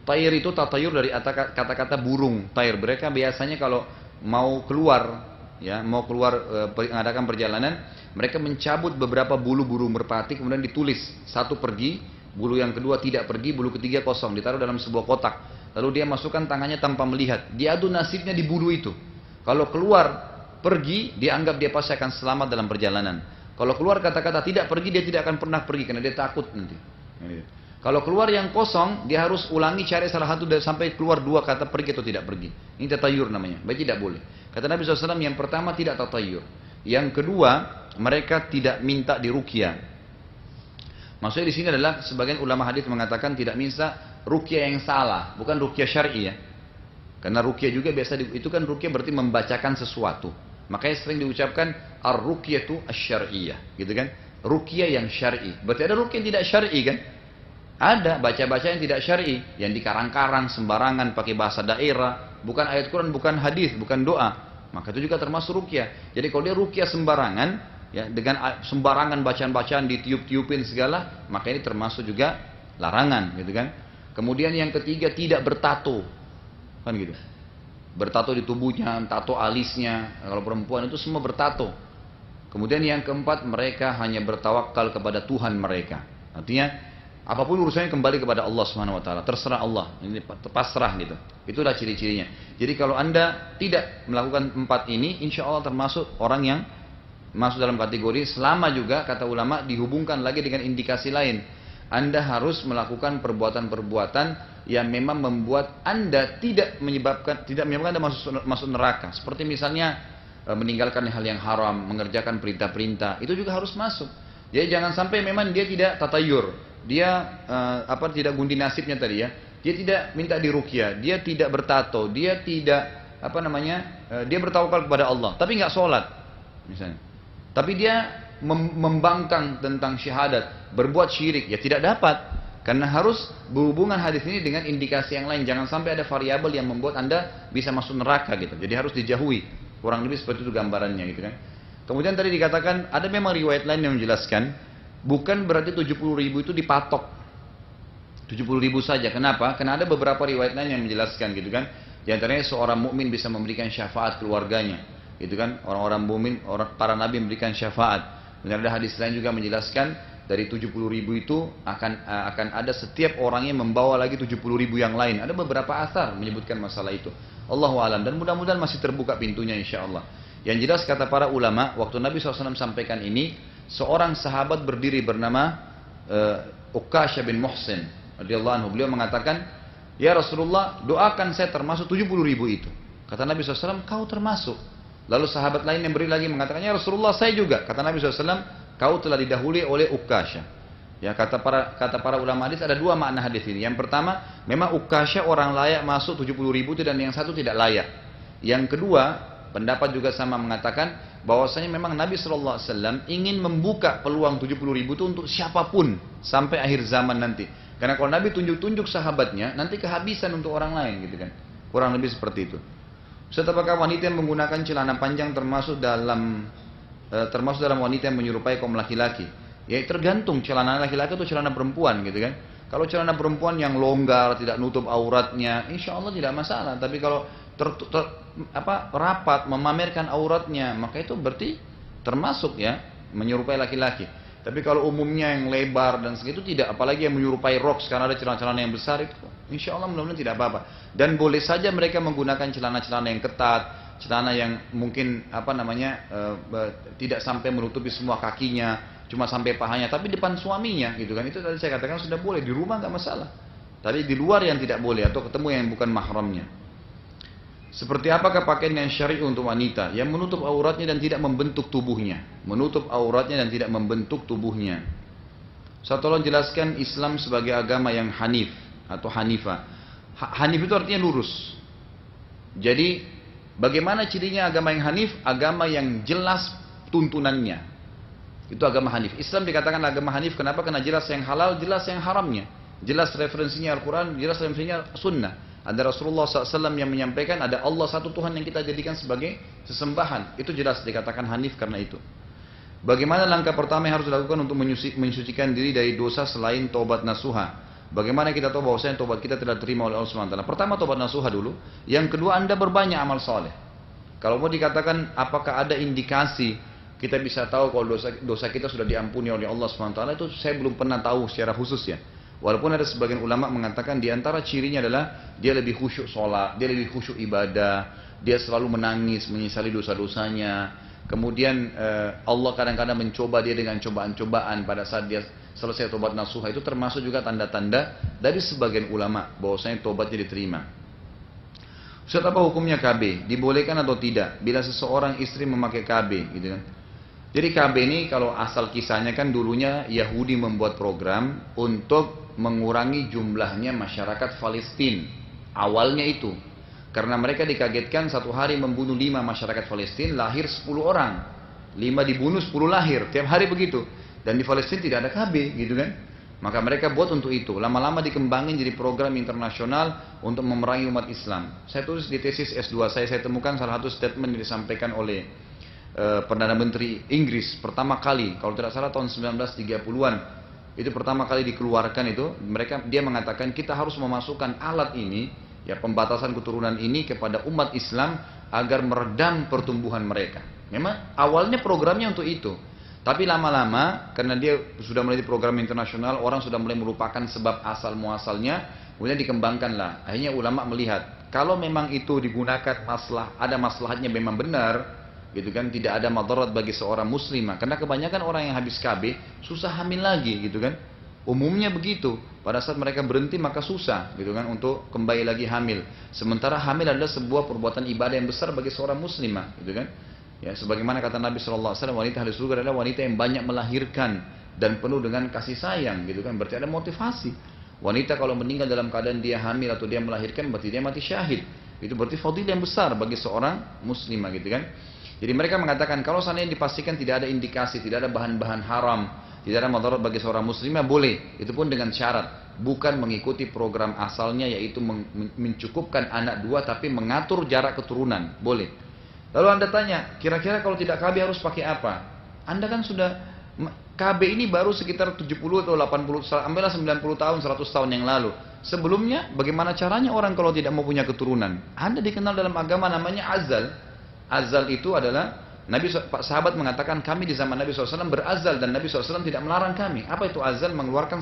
Tayr itu tatayur dari kata-kata burung. Tayr, mereka biasanya kalau mau keluar, ya mau keluar mengadakan perjalanan, mereka mencabut beberapa bulu burung merpati, kemudian ditulis satu pergi, bulu yang kedua tidak pergi, bulu ketiga kosong, ditaruh dalam sebuah kotak. Lalu dia masukkan tangannya tanpa melihat, diadu nasibnya di bulu itu. Kalau keluar pergi, dianggap dia pasti akan selamat dalam perjalanan. Kalau keluar kata-kata tidak pergi, dia tidak akan pernah pergi karena dia takut nanti. Kalau keluar yang kosong, dia harus ulangi cari salah satu sampai keluar dua kata pergi atau tidak pergi. Ini tatayur namanya. Baik, tidak boleh. Kata Nabi SAW, yang pertama tidak tatayur. Yang kedua, mereka tidak minta diruqyah. Maksudnya di sini adalah sebagian ulama hadis mengatakan tidak minta ruqyah yang salah, bukan ruqyah syar'i ya. Karena ruqyah juga biasa itu kan ruqyah berarti membacakan sesuatu. Makanya sering diucapkan ar-ruqyatu asy-syar'iyyah, gitu kan? Ruqyah yang syar'i. Berarti ada ruqyah yang tidak syar'i kan? Ada baca-baca yang tidak syar'i, yang dikarang-karang sembarangan pakai bahasa daerah, bukan ayat Quran, bukan hadis, bukan doa. Maka itu juga termasuk ruqyah. Jadi kalau dia ruqyah sembarangan, ya dengan sembarangan bacaan-bacaan ditiup-tiupin segala, maka ini termasuk juga larangan, gitu kan? Kemudian yang ketiga tidak bertato, kan gitu. Bertato di tubuhnya, tato alisnya, kalau perempuan itu semua bertato. Kemudian yang keempat, mereka hanya bertawakal kepada Tuhan mereka. Artinya apapun urusannya kembali kepada Allah Subhanahu wa taala, terserah Allah, ini pasrah gitu. Itulah ciri-cirinya. Jadi kalau Anda tidak melakukan empat ini, insya Allah termasuk orang yang masuk dalam kategori selama juga kata ulama dihubungkan lagi dengan indikasi lain. Anda harus melakukan perbuatan-perbuatan yang memang membuat Anda tidak menyebabkan Anda masuk neraka. Seperti misalnya meninggalkan hal yang haram, mengerjakan perintah-perintah, itu juga harus masuk. Jadi jangan sampai memang dia tidak tatayur, dia tidak gundi nasibnya tadi ya. Dia tidak minta diruqyah, dia tidak bertato, dia tidak dia bertawakal kepada Allah, tapi nggak sholat misalnya. Tapi dia membangkang tentang syahadat, berbuat syirik, ya tidak dapat. Karena harus berhubungan hadis ini dengan indikasi yang lain. Jangan sampai ada variabel yang membuat Anda bisa masuk neraka gitu. Jadi harus dijauhi. Kurang lebih seperti itu gambarannya gitu kan. Kemudian tadi dikatakan ada memang riwayat lain yang menjelaskan bukan berarti 70.000 itu dipatok. 70.000 saja. Kenapa? Karena ada beberapa riwayat lain yang menjelaskan gitu kan. Di antaranya seorang mukmin bisa memberikan syafaat keluarganya. Gitu kan. Orang-orang mukmin, para nabi memberikan syafaat. Dan ada hadis lain juga menjelaskan dari 70.000 itu akan ada setiap orangnya membawa lagi 70.000 yang lain. Ada beberapa asar menyebutkan masalah itu. Allahu a'lam, dan mudah-mudahan masih terbuka pintunya insyaallah. Yang jelas kata para ulama, waktu Nabi SAW sampaikan ini, seorang sahabat berdiri bernama Uqashah bin Muhsin radhiyallahu anhu. Beliau mengatakan, "Ya Rasulullah, doakan saya termasuk 70.000 itu." Kata Nabi SAW, "Kau termasuk." Lalu sahabat lain yang beri lagi mengatakan, "Ya Rasulullah, saya juga." Kata Nabi SAW, "Kau telah didahului oleh Uqashah." Ya, kata para ulama hadis ada dua makna hadis ini. Yang pertama, memang Uqashah orang layak masuk 70.000 itu, dan yang satu tidak layak. Yang kedua, pendapat juga sama mengatakan bahwasanya memang Nabi SAW ingin membuka peluang 70.000 itu untuk siapapun sampai akhir zaman nanti. Karena kalau Nabi tunjuk-tunjuk sahabatnya, nanti kehabisan untuk orang lain gitu kan. Kurang lebih seperti itu. Ustaz, apakah wanita yang menggunakan celana panjang termasuk dalam wanita yang menyerupai kaum laki-laki? Ya tergantung celana laki-laki atau celana perempuan gitu kan. Kalau celana perempuan yang longgar, tidak nutup auratnya, insya Allah tidak masalah. Tapi kalau rapat, memamerkan auratnya, maka itu berarti termasuk ya menyerupai laki-laki. Tapi kalau umumnya yang lebar dan segitu tidak, apalagi yang menyerupai rok, sekarang ada celana-celana yang besar itu, insya Allah mudah-mudahan tidak apa-apa. Dan boleh saja mereka menggunakan celana-celana yang ketat, celana yang mungkin tidak sampai menutupi semua kakinya, cuma sampai pahanya, tapi depan suaminya gitu kan. Itu tadi saya katakan sudah boleh, di rumah nggak masalah. Tapi di luar yang tidak boleh, atau ketemu yang bukan mahramnya. Seperti apakah pakaian yang syar'i untuk wanita yang menutup auratnya dan tidak membentuk tubuhnya? Menutup auratnya dan tidak membentuk tubuhnya. Ustaz tolong jelaskan Islam sebagai agama yang hanif atau hanifah. Hanif itu artinya lurus. Jadi bagaimana cirinya agama yang hanif? Agama yang jelas tuntunannya. Itu agama hanif. Islam dikatakan agama hanif kenapa? Karena jelas yang halal, jelas yang haramnya. Jelas referensinya Al-Quran, jelas referensinya Sunnah. Ada Rasulullah SAW yang menyampaikan ada Allah satu Tuhan yang kita jadikan sebagai sesembahan. Itu jelas dikatakan hanif karena itu. Bagaimana langkah pertama yang harus dilakukan untuk mensucikan diri dari dosa selain tobat nasuha? Bagaimana kita tahu bahwasanya tobat kita tidak diterima oleh Allah SWT? Pertama tobat nasuha dulu. Yang kedua Anda berbanyak amal soleh. Kalau mau dikatakan apakah ada indikasi kita bisa tahu kalau dosa kita sudah diampuni oleh Allah SWT, itu saya belum pernah tahu secara khusus ya. Walaupun ada sebagian ulama mengatakan di antara cirinya adalah dia lebih khusyuk sholat, dia lebih khusyuk ibadah, dia selalu menangis, menyesali dosa-dosanya. Kemudian Allah kadang-kadang mencoba dia dengan cobaan-cobaan pada saat dia selesai tobat nasuha. Itu termasuk juga tanda-tanda dari sebagian ulama bahwasanya tobatnya diterima. Ustaz, apa hukumnya KB? Dibolehkan atau tidak bila seseorang istri memakai KB gitu kan? Jadi KB ini kalau asal kisahnya kan dulunya Yahudi membuat program untuk mengurangi jumlahnya masyarakat Palestina. Awalnya itu. Karena mereka dikagetkan satu hari membunuh 5 masyarakat Palestina, lahir 10 orang. 5 dibunuh, 10 lahir. Tiap hari begitu. Dan di Palestina tidak ada KB gitu kan. Maka mereka buat untuk itu. Lama-lama dikembangin jadi program internasional untuk memerangi umat Islam. Saya tulis di tesis S2 saya temukan salah satu statement yang disampaikan oleh Perdana Menteri Inggris pertama kali, kalau tidak salah tahun 1930-an, itu pertama kali dikeluarkan itu, dia mengatakan kita harus memasukkan alat ini, ya pembatasan keturunan ini kepada umat Islam agar meredam pertumbuhan mereka. Memang awalnya programnya untuk itu, tapi lama-lama karena dia sudah mulai di program internasional, orang sudah mulai melupakan sebab asal muasalnya, kemudian dikembangkanlah. Akhirnya ulama melihat kalau memang itu digunakan ada maslahatnya memang benar. Gitu kan, tidak ada madarat bagi seorang muslimah, karena kebanyakan orang yang habis KB susah hamil lagi gitu kan, umumnya begitu. Pada saat mereka berhenti maka susah gitu kan untuk kembali lagi hamil, sementara hamil adalah sebuah perbuatan ibadah yang besar bagi seorang muslimah gitu kan ya. Sebagaimana kata Nabi SAW, wanita ahli surga adalah wanita yang banyak melahirkan dan penuh dengan kasih sayang gitu kan, berarti ada motivasi. Wanita kalau meninggal dalam keadaan dia hamil atau dia melahirkan berarti dia mati syahid, itu berarti fadilah yang besar bagi seorang muslimah gitu kan. Jadi mereka mengatakan kalau seandainya dipastikan tidak ada indikasi, tidak ada bahan-bahan haram, tidak ada madarat bagi seorang muslimah, boleh. Itu pun dengan syarat bukan mengikuti program asalnya, yaitu mencukupkan anak 2 tapi mengatur jarak keturunan, boleh. Lalu Anda tanya, kira-kira kalau tidak KB harus pakai apa? Anda kan sudah KB ini baru sekitar 70 atau 80, ambillah 90 tahun, 100 tahun yang lalu. Sebelumnya bagaimana caranya orang kalau tidak mau punya keturunan? Anda dikenal dalam agama namanya azal. Azal itu adalah sahabat mengatakan kami di zaman Nabi SAW berazal dan Nabi SAW tidak melarang kami. Apa itu azal? Mengeluarkan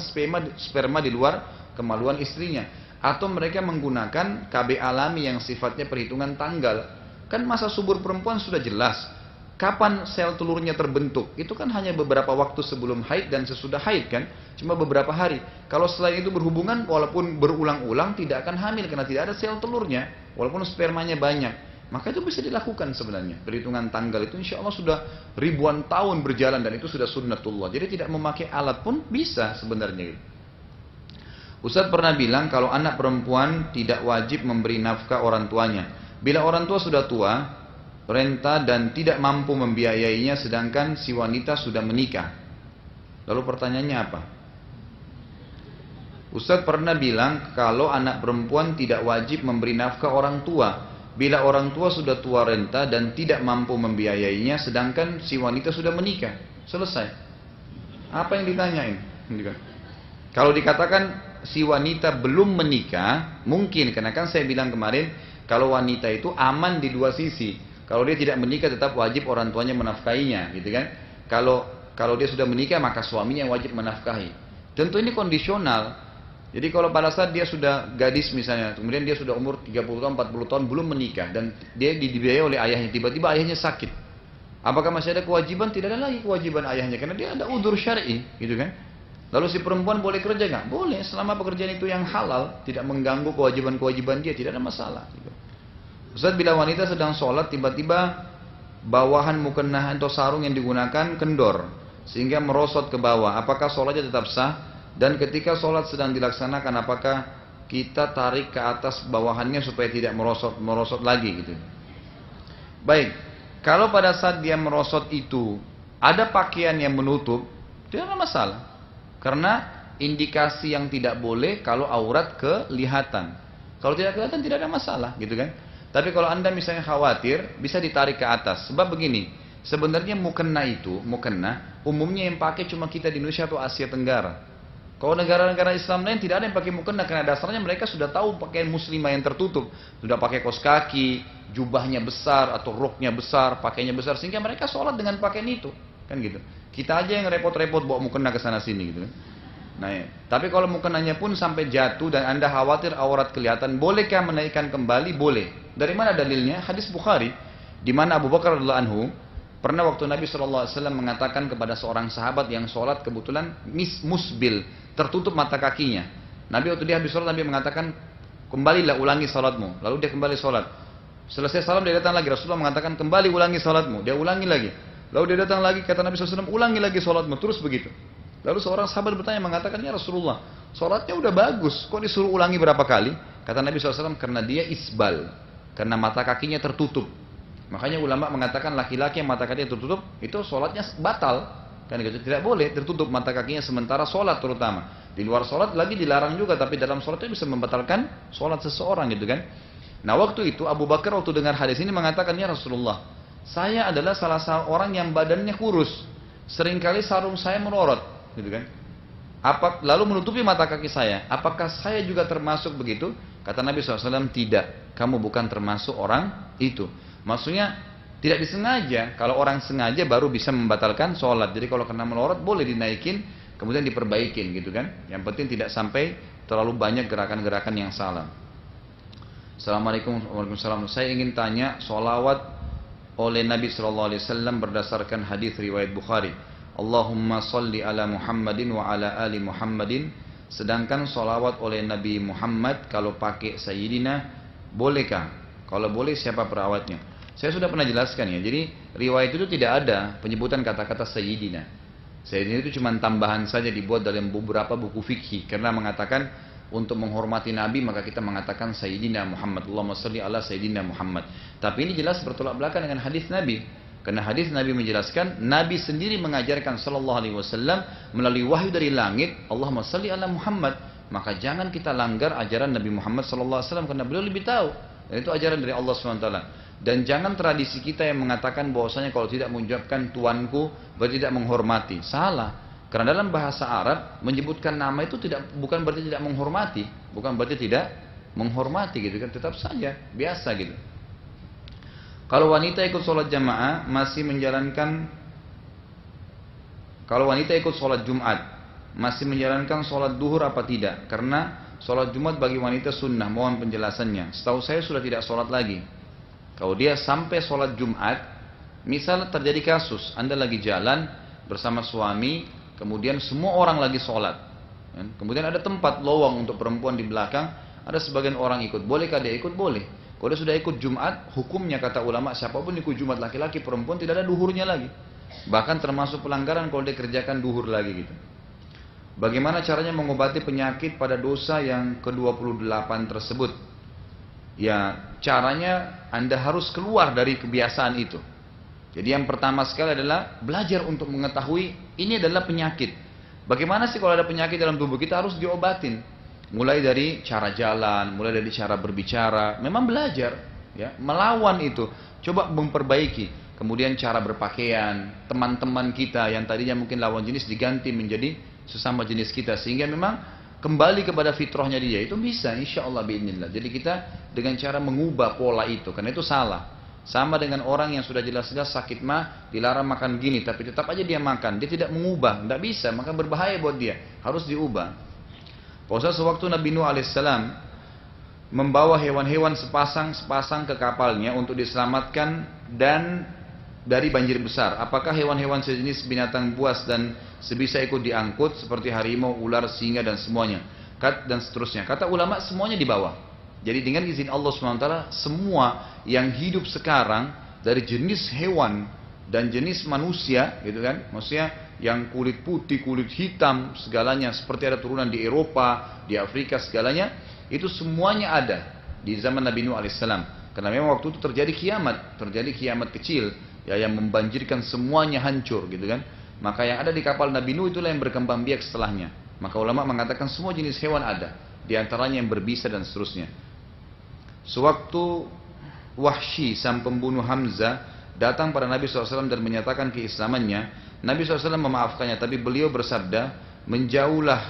sperma di luar kemaluan istrinya. Atau mereka menggunakan KB alami yang sifatnya perhitungan tanggal. Kan masa subur perempuan sudah jelas. Kapan sel telurnya terbentuk? Itu kan hanya beberapa waktu sebelum haid dan sesudah haid kan? Cuma beberapa hari. Kalau selain itu berhubungan walaupun berulang-ulang tidak akan hamil karena tidak ada sel telurnya. Walaupun spermanya banyak. Maka itu bisa dilakukan sebenarnya. Perhitungan tanggal itu insya Allah sudah ribuan tahun berjalan dan itu sudah sunnatullah. Jadi tidak memakai alat pun bisa sebenarnya. Ustaz pernah bilang kalau anak perempuan tidak wajib memberi nafkah orang tuanya. Bila orang tua sudah tua, renta dan tidak mampu membiayainya sedangkan si wanita sudah menikah. Lalu pertanyaannya apa? Ustaz pernah bilang kalau anak perempuan tidak wajib memberi nafkah orang tua. Bila orang tua sudah tua renta dan tidak mampu membiayainya, sedangkan si wanita sudah menikah, selesai. Apa yang ditanyain? Kalau dikatakan si wanita belum menikah, mungkin karena kan saya bilang kemarin, kalau wanita itu aman di dua sisi. Kalau dia tidak menikah tetap wajib orang tuanya menafkahinya, gitu kan? Kalau dia sudah menikah maka suaminya wajib menafkahi. Tentu ini kondisional. Jadi kalau pada saat dia sudah gadis misalnya, kemudian dia sudah umur 30 tahun, 40 tahun belum menikah dan dia dibiayai oleh ayahnya, tiba-tiba ayahnya sakit. Apakah masih ada kewajiban? Tidak ada lagi kewajiban ayahnya karena dia ada udzur syar'i, gitu kan? Lalu si perempuan boleh kerja nggak? Boleh, selama pekerjaan itu yang halal, tidak mengganggu kewajiban-kewajiban dia, tidak ada masalah. Gitu. Ustaz, bila wanita sedang sholat tiba-tiba bawahan mukennah atau sarung yang digunakan kendor, sehingga merosot ke bawah, apakah sholatnya tetap sah? Dan ketika sholat sedang dilaksanakan, apakah kita tarik ke atas bawahannya supaya tidak merosot lagi gitu? Baik, kalau pada saat dia merosot itu ada pakaian yang menutup, tidak ada masalah. Karena indikasi yang tidak boleh kalau aurat kelihatan. Kalau tidak kelihatan tidak ada masalah, gitu kan? Tapi kalau anda misalnya khawatir, bisa ditarik ke atas. Sebab begini, sebenarnya mukena umumnya yang pakai cuma kita di Indonesia atau Asia Tenggara. Kalau negara-negara Islam lain tidak ada yang pakai mukena, karena dasarnya mereka sudah tahu pakaian muslimah yang tertutup. Sudah pakai kaos kaki, jubahnya besar atau roknya besar, pakainya besar, sehingga mereka sholat dengan pakaian itu. Kan gitu. Kita aja yang repot-repot bawa mukena ke sana sini gitu kan. Nah, ya. Tapi kalau mukenanya pun sampai jatuh dan anda khawatir aurat kelihatan, bolehkah menaikkan kembali? Boleh. Dari mana dalilnya? Hadis Bukhari, di mana Abu Bakar radhiyallahu anhu pernah waktu Nabi SAW mengatakan kepada seorang sahabat yang sholat kebetulan musbil, tertutup mata kakinya. Nabi waktu dia habis sholat, Nabi mengatakan, kembalilah ulangi sholatmu. Lalu dia kembali sholat. Selesai salam dia datang lagi, Rasulullah mengatakan, kembali ulangi sholatmu. Dia ulangi lagi. Lalu dia datang lagi, kata Nabi SAW, ulangi lagi sholatmu. Terus begitu. Lalu seorang sahabat bertanya, mengatakan, ya Rasulullah, sholatnya udah bagus, kok disuruh ulangi berapa kali? Kata Nabi SAW, karena dia isbal, karena mata kakinya tertutup. Makanya ulama mengatakan laki-laki yang mata kakinya tertutup itu sholatnya batal, kan gitu. Tidak boleh tertutup mata kakinya sementara sholat, terutama di luar sholat lagi dilarang juga, tapi dalam sholat itu bisa membatalkan sholat seseorang gitu kan. Nah waktu itu Abu Bakar waktu dengar hadis ini mengatakan, ya Rasulullah, saya adalah salah seorang yang badannya kurus, seringkali sarung saya melorot gitu kan. Lalu menutupi mata kaki saya, apakah saya juga termasuk begitu? Kata Nabi SAW, tidak, kamu bukan termasuk orang itu. Maksudnya tidak disengaja. Kalau orang sengaja baru bisa membatalkan sholat. Jadi kalau kena melorot boleh dinaikin, kemudian diperbaikin gitu kan. Yang penting tidak sampai terlalu banyak gerakan-gerakan yang salah. Assalamualaikum warahmatullahi wabarakatuh. Saya ingin tanya, sholawat oleh Nabi SAW berdasarkan hadis riwayat Bukhari, Allahumma salli ala Muhammadin wa ala ali Muhammadin. Sedangkan sholawat oleh Nabi Muhammad kalau pakai Sayyidina, bolehkah? Kalau boleh siapa perawatnya? Saya sudah pernah jelaskan ya. Jadi riwayat itu tidak ada penyebutan kata-kata Sayyidina. Sayyidina itu cuma tambahan saja dibuat dalam beberapa buku fikih. Karena mengatakan untuk menghormati Nabi maka kita mengatakan Sayyidina Muhammad. Allahumma salli ala Sayyidina Muhammad. Tapi ini jelas bertolak belakang dengan hadis Nabi. Karena hadis Nabi menjelaskan, Nabi sendiri mengajarkan sallallahu alaihi wasallam melalui wahyu dari langit, Allahumma salli ala Muhammad. Maka jangan kita langgar ajaran Nabi Muhammad sallallahu alaihi wasallam karena beliau lebih tahu. Dan itu ajaran dari Allah SWT. Dan jangan tradisi kita yang mengatakan bahwasanya kalau tidak mengucapkan tuanku berarti tidak menghormati. Salah. Karena dalam bahasa Arab menyebutkan nama itu bukan berarti tidak menghormati, bukan berarti tidak menghormati gitu kan, tetap saja biasa gitu. Kalau wanita ikut sholat jamaah masih menjalankan, kalau wanita ikut sholat Jumat masih menjalankan sholat duhur apa tidak? Karena sholat Jumat bagi wanita sunnah, mohon penjelasannya. Setahu saya sudah tidak sholat lagi. Kalau dia sampai sholat Jumat, misal terjadi kasus, Anda lagi jalan bersama suami, kemudian semua orang lagi sholat, kemudian ada tempat lowong untuk perempuan di belakang, ada sebagian orang ikut, bolehkah dia ikut? Boleh. Kalau dia sudah ikut Jumat, hukumnya kata ulama, siapapun ikut Jumat, laki-laki, perempuan, tidak ada duhurnya lagi. Bahkan termasuk pelanggaran kalau dia kerjakan duhur lagi gitu. Bagaimana caranya mengobati penyakit pada dosa yang ke-28 tersebut? Ya, caranya Anda harus keluar dari kebiasaan itu. Jadi yang pertama sekali adalah belajar untuk mengetahui ini adalah penyakit. Bagaimana sih kalau ada penyakit dalam tubuh kita, harus diobatin. Mulai dari cara jalan, mulai dari cara berbicara, memang belajar, ya, melawan itu, coba memperbaiki. Kemudian cara berpakaian, teman-teman kita yang tadinya mungkin lawan jenis diganti menjadi sesama jenis kita, sehingga memang kembali kepada fitrahnya dia, itu bisa, insya Allah biidznillah. Jadi kita dengan cara mengubah pola itu, karena itu salah. Sama dengan orang yang sudah jelas-jelas sakit mah, dilarang makan gini, tapi tetap aja dia makan, dia tidak mengubah, tidak bisa, maka berbahaya buat dia, harus diubah. Pada sewaktu Nabi Nuh alaihissalam membawa hewan-hewan sepasang ke kapalnya untuk diselamatkan dan dari banjir besar. Apakah hewan-hewan sejenis binatang buas dan sebisa ikut diangkut seperti harimau, ular, singa dan semuanya dan seterusnya? Kata ulama semuanya dibawa. Jadi dengan izin Allah SWT semua yang hidup sekarang dari jenis hewan dan jenis manusia, gitu kan? Maksudnya yang kulit putih, kulit hitam, segalanya seperti ada turunan di Eropa, di Afrika, segalanya itu semuanya ada di zaman Nabi Nuh alaihissalam. Karena memang waktu itu terjadi kiamat kecil, ya, yang membanjirkan semuanya hancur, gitu kan? Maka yang ada di kapal Nabi Nuh itulah yang berkembang biak setelahnya. Maka ulama mengatakan semua jenis hewan ada, di antaranya yang berbisa dan seterusnya. Sewaktu Wahsy sang pembunuh Hamzah datang pada Nabi SAW dan menyatakan keislamannya, Nabi SAW memaafkannya, tapi beliau bersabda, menjauhlah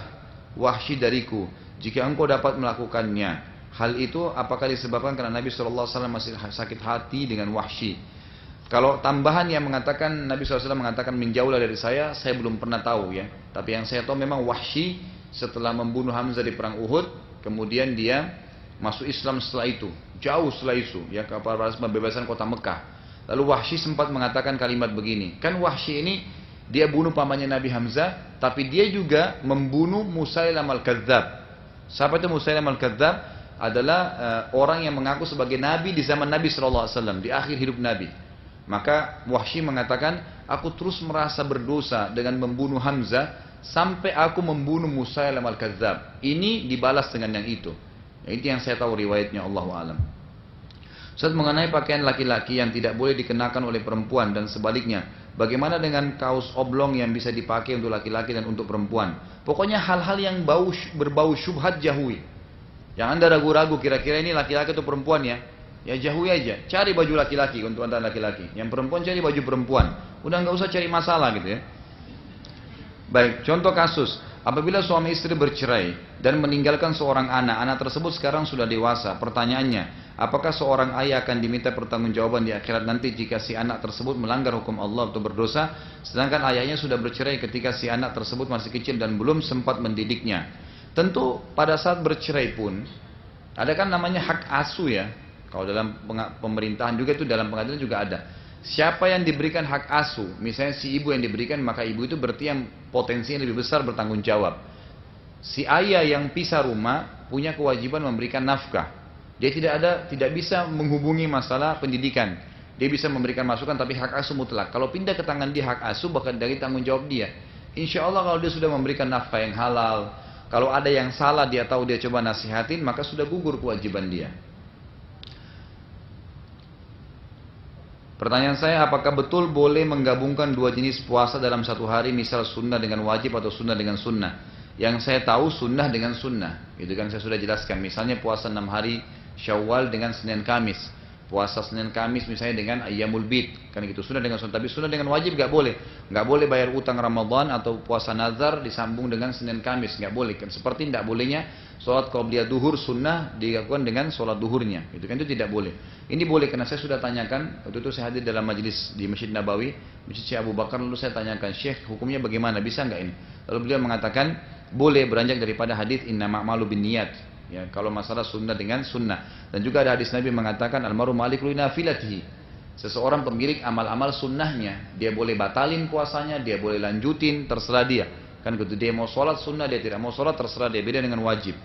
Wahsy dariku jika engkau dapat melakukannya. Hal itu apakah disebabkan karena Nabi SAW masih sakit hati dengan Wahsy? Kalau tambahan yang mengatakan Nabi SAW mengatakan menjauhlah dari saya belum pernah tahu ya. Tapi yang saya tahu memang Wahsy setelah membunuh Hamzah di perang Uhud, kemudian dia masuk Islam setelah itu, jauh setelah itu, ya, kepada pembebasan kota Mekah. Lalu Wahsy sempat mengatakan kalimat begini, kan Wahsy ini dia bunuh pamannya Nabi Hamzah, tapi dia juga membunuh Musailam al-Kadzab. Siapa itu Musailam al-Kadzab? Adalah orang yang mengaku sebagai Nabi di zaman Nabi SAW, di akhir hidup Nabi. Maka Wahsy mengatakan, aku terus merasa berdosa dengan membunuh Hamzah, sampai aku membunuh Musailam al-Kadzab. Ini dibalas dengan yang itu. Itu yang saya tahu riwayatnya, Allahu a'lam. Ustaz, mengenai pakaian laki-laki yang tidak boleh dikenakan oleh perempuan dan sebaliknya, bagaimana dengan kaos oblong yang bisa dipakai untuk laki-laki dan untuk perempuan? Pokoknya hal-hal yang berbau syubhat jauhi. Yang anda ragu-ragu kira-kira ini laki-laki atau perempuan ya jauhi aja. Cari baju laki-laki untuk anda laki-laki. Yang perempuan cari baju perempuan. Udah nggak usah cari masalah gitu ya. Baik, contoh kasus. Apabila suami istri bercerai dan meninggalkan seorang anak, anak tersebut sekarang sudah dewasa. Pertanyaannya, apakah seorang ayah akan diminta pertanggungjawaban di akhirat nanti jika si anak tersebut melanggar hukum Allah atau berdosa, sedangkan ayahnya sudah bercerai ketika si anak tersebut masih kecil dan belum sempat mendidiknya? Tentu pada saat bercerai pun, ada kan namanya hak asuh ya. Kalau dalam pemerintahan juga itu, dalam pengadilan juga ada. Siapa yang diberikan hak asuh, misalnya si ibu yang diberikan, maka ibu itu berarti yang potensinya lebih besar bertanggung jawab. Si ayah yang pisah rumah punya kewajiban memberikan nafkah. Dia tidak bisa menghubungi masalah pendidikan. Dia bisa memberikan masukan, tapi hak asuh mutlak. Kalau pindah ke tangan dia hak asuh, bakal dari tanggung jawab dia. Insya Allah kalau dia sudah memberikan nafkah yang halal, kalau ada yang salah dia tahu, dia coba nasihatin, maka sudah gugur kewajiban dia. Pertanyaan saya, apakah betul boleh menggabungkan dua jenis puasa dalam satu hari, misal sunnah dengan wajib atau sunnah dengan sunnah? Yang saya tahu sunnah dengan sunnah, itu kan saya sudah jelaskan. Misalnya puasa 6 hari Syawal dengan Senin Kamis, puasa Senin Kamis misalnya dengan Ayyamul Bid, kan gitu, sunnah dengan sunnah. Tapi sunnah dengan wajib nggak boleh bayar utang Ramadan atau puasa nazar disambung dengan Senin Kamis, nggak boleh. Kan seperti nggak bolehnya sholat qabliyah duhur sunnah dilakukan dengan sholat duhurnya, itu kan, itu tidak boleh. Ini boleh karena saya sudah tanyakan waktu itu, saya hadir dalam majelis di Masjid Nabawi, Masjid Syekh Abu Bakar, lalu saya tanyakan, Syekh hukumnya bagaimana, bisa nggak ini? Lalu beliau mengatakan boleh, beranjak daripada hadis innama a'malu binniyat. Ya, kalau masalah sunnah dengan sunnah. Dan juga ada hadis Nabi mengatakan almaru malikul nafilatihi. Seseorang pemilik amal-amal sunnahnya, dia boleh batalin puasanya, dia boleh lanjutin, terserah dia. Kan gitu, dia mau sholat sunnah, dia tidak mau sholat, terserah dia, beda dengan wajib.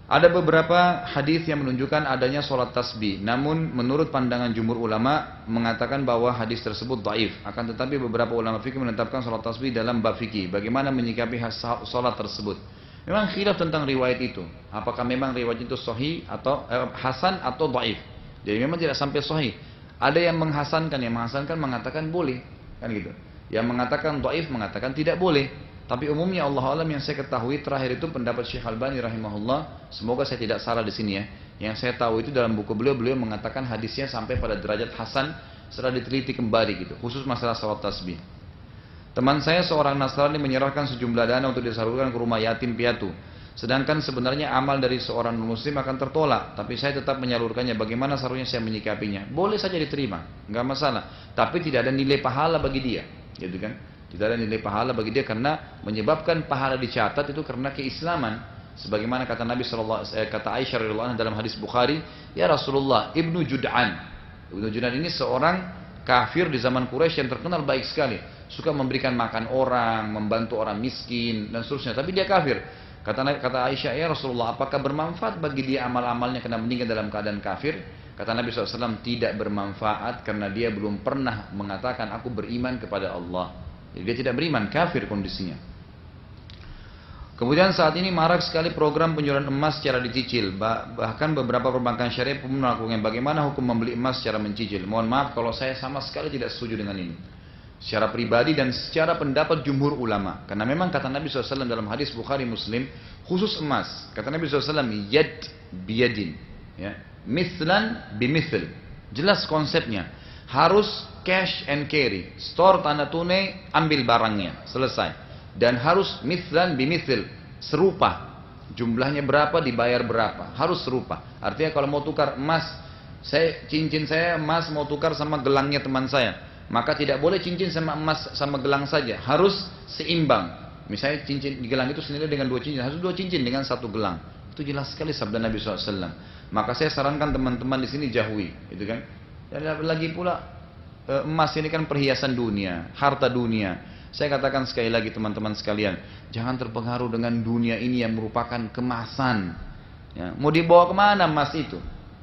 Ada beberapa hadis yang menunjukkan adanya sholat tasbih, namun menurut pandangan jumhur ulama mengatakan bahwa hadis tersebut dhaif. Akan tetapi beberapa ulama fikih menetapkan sholat tasbih dalam bab fikih. Bagaimana menyikapi sholat tersebut? Memang khilaf tentang riwayat itu. Apakah memang riwayat itu sahih atau hasan atau dhaif? Jadi memang tidak sampai sahih. Ada yang menghasankan mengatakan boleh, kan gitu. Yang mengatakan dhaif mengatakan tidak boleh. Tapi umumnya Allah alam yang saya ketahui terakhir itu pendapat Syekh Albani rahimahullah. Semoga saya tidak salah di sini ya. Yang saya tahu itu dalam buku beliau mengatakan hadisnya sampai pada derajat hasan setelah diteliti kembali gitu. Khusus masalah salat tasbih. Teman saya seorang Nasrani menyerahkan sejumlah dana untuk disalurkan ke rumah yatim piatu. Sedangkan sebenarnya amal dari seorang muslim akan tertolak. Tapi saya tetap menyalurkannya. Bagaimana seharusnya saya menyikapinya? Boleh saja diterima, nggak masalah. Tapi tidak ada nilai pahala bagi dia, gitu kan? Tidak ada nilai pahala bagi dia karena menyebabkan pahala dicatat itu karena keislaman. Sebagaimana kata Nabi kata Aisyah radhiyallahu anha dalam hadis Bukhari, ya Rasulullah, Ibnu Jud'an. Ibnu Jud'an ini seorang kafir di zaman Quraisy yang terkenal baik sekali, suka memberikan makan orang, membantu orang miskin dan seterusnya. Tapi dia kafir. Kata Aisyah, ya Rasulullah, apakah bermanfaat bagi dia amal-amalnya karena meninggal dalam keadaan kafir? Kata Nabi SAW, tidak bermanfaat karena dia belum pernah mengatakan aku beriman kepada Allah. Jadi dia tidak beriman, kafir kondisinya. Kemudian saat ini marak sekali program penjualan emas secara dicicil. Bahkan beberapa perbankan syariah pun melakukan. Bagaimana hukum membeli emas secara mencicil? Mohon maaf kalau saya sama sekali tidak setuju dengan ini. Secara pribadi dan secara pendapat jumhur ulama. Karena memang kata Nabi SAW dalam hadis Bukhari Muslim, khusus emas. Kata Nabi SAW, yad biyadin. Ya. Mithlan bimithl. Jelas konsepnya. Harus cash and carry. Store tanda tunai, ambil barangnya. Selesai. Dan harus mithlan bimithl, serupa. Jumlahnya berapa, dibayar berapa. Harus serupa. Artinya kalau mau tukar emas, cincin saya emas mau tukar sama gelangnya teman saya, maka tidak boleh cincin sama emas sama gelang saja. Harus seimbang. Misalnya cincin di gelang itu senilai dengan 2 cincin, harus 2 cincin dengan 1 gelang. Itu jelas sekali sabda Nabi SAW. Maka saya sarankan teman-teman di sini jauhi, gitu kan? Dan lagi pula emas ini kan perhiasan dunia, harta dunia. Saya katakan sekali lagi teman-teman sekalian, jangan terpengaruh dengan dunia ini yang merupakan kemasan. Ya, mau dibawa kemana emas itu?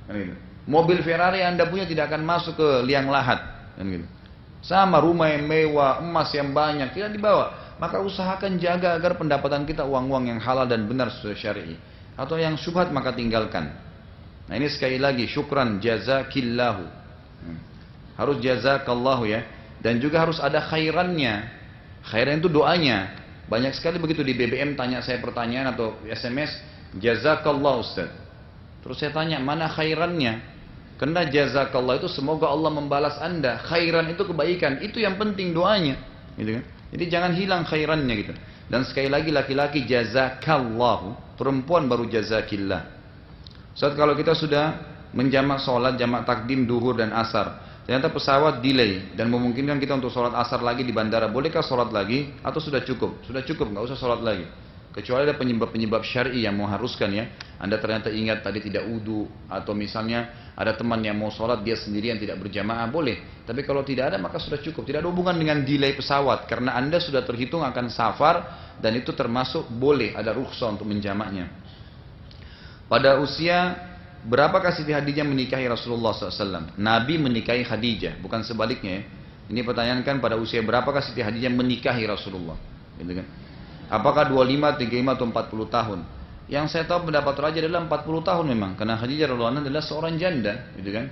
Kan gitu. Mobil Ferrari Anda punya tidak akan masuk ke liang lahat. Kan gitu. Sama rumah yang mewah, emas yang banyak tidak dibawa. Maka usahakan jaga agar pendapatan kita uang-uang yang halal dan benar sesuai syar'i. Atau yang syubhat maka tinggalkan. Nah ini sekali lagi syukran jazakillahu. Harus jazakallahu ya. Dan juga harus ada khairannya. Khairan itu doanya. Banyak sekali begitu di BBM tanya saya pertanyaan atau SMS, jazakallah Ustaz. Terus saya tanya, mana khairannya? Karena jazakallah itu semoga Allah membalas Anda. Khairan itu kebaikan, itu yang penting doanya. Gitu kan? Jadi jangan hilang khairannya gitu. Dan sekali lagi laki-laki jazakallahu, perempuan baru jazakillah. Saat kalau kita sudah menjamak sholat, jamak takdim, duhur dan asar. Ternyata pesawat delay dan memungkinkan kita untuk sholat asar lagi di bandara. Bolehkah sholat lagi atau sudah cukup? Sudah cukup, nggak usah sholat lagi. Kecuali ada penyebab-penyebab syar'i yang mengharuskan ya. Anda ternyata ingat tadi tidak wudu atau misalnya ada teman yang mau sholat dia sendirian tidak berjamaah, boleh. Tapi kalau tidak ada maka sudah cukup. Tidak ada hubungan dengan delay pesawat karena Anda sudah terhitung akan safar dan itu termasuk boleh ada rukhsah untuk menjamaknya. Pada usia berapakah Siti Khadijah menikahi Rasulullah SAW? Nabi menikahi Khadijah, bukan sebaliknya ya. Ini pertanyaan kan pada usia berapakah Siti Khadijah menikahi Rasulullah? Gitu kan? Apakah 25, 35 atau 40 tahun? Yang saya tahu pendapat Raja adalah 40 tahun memang. Karena Khadijah radhiyallahu anha adalah seorang janda. Gitu kan?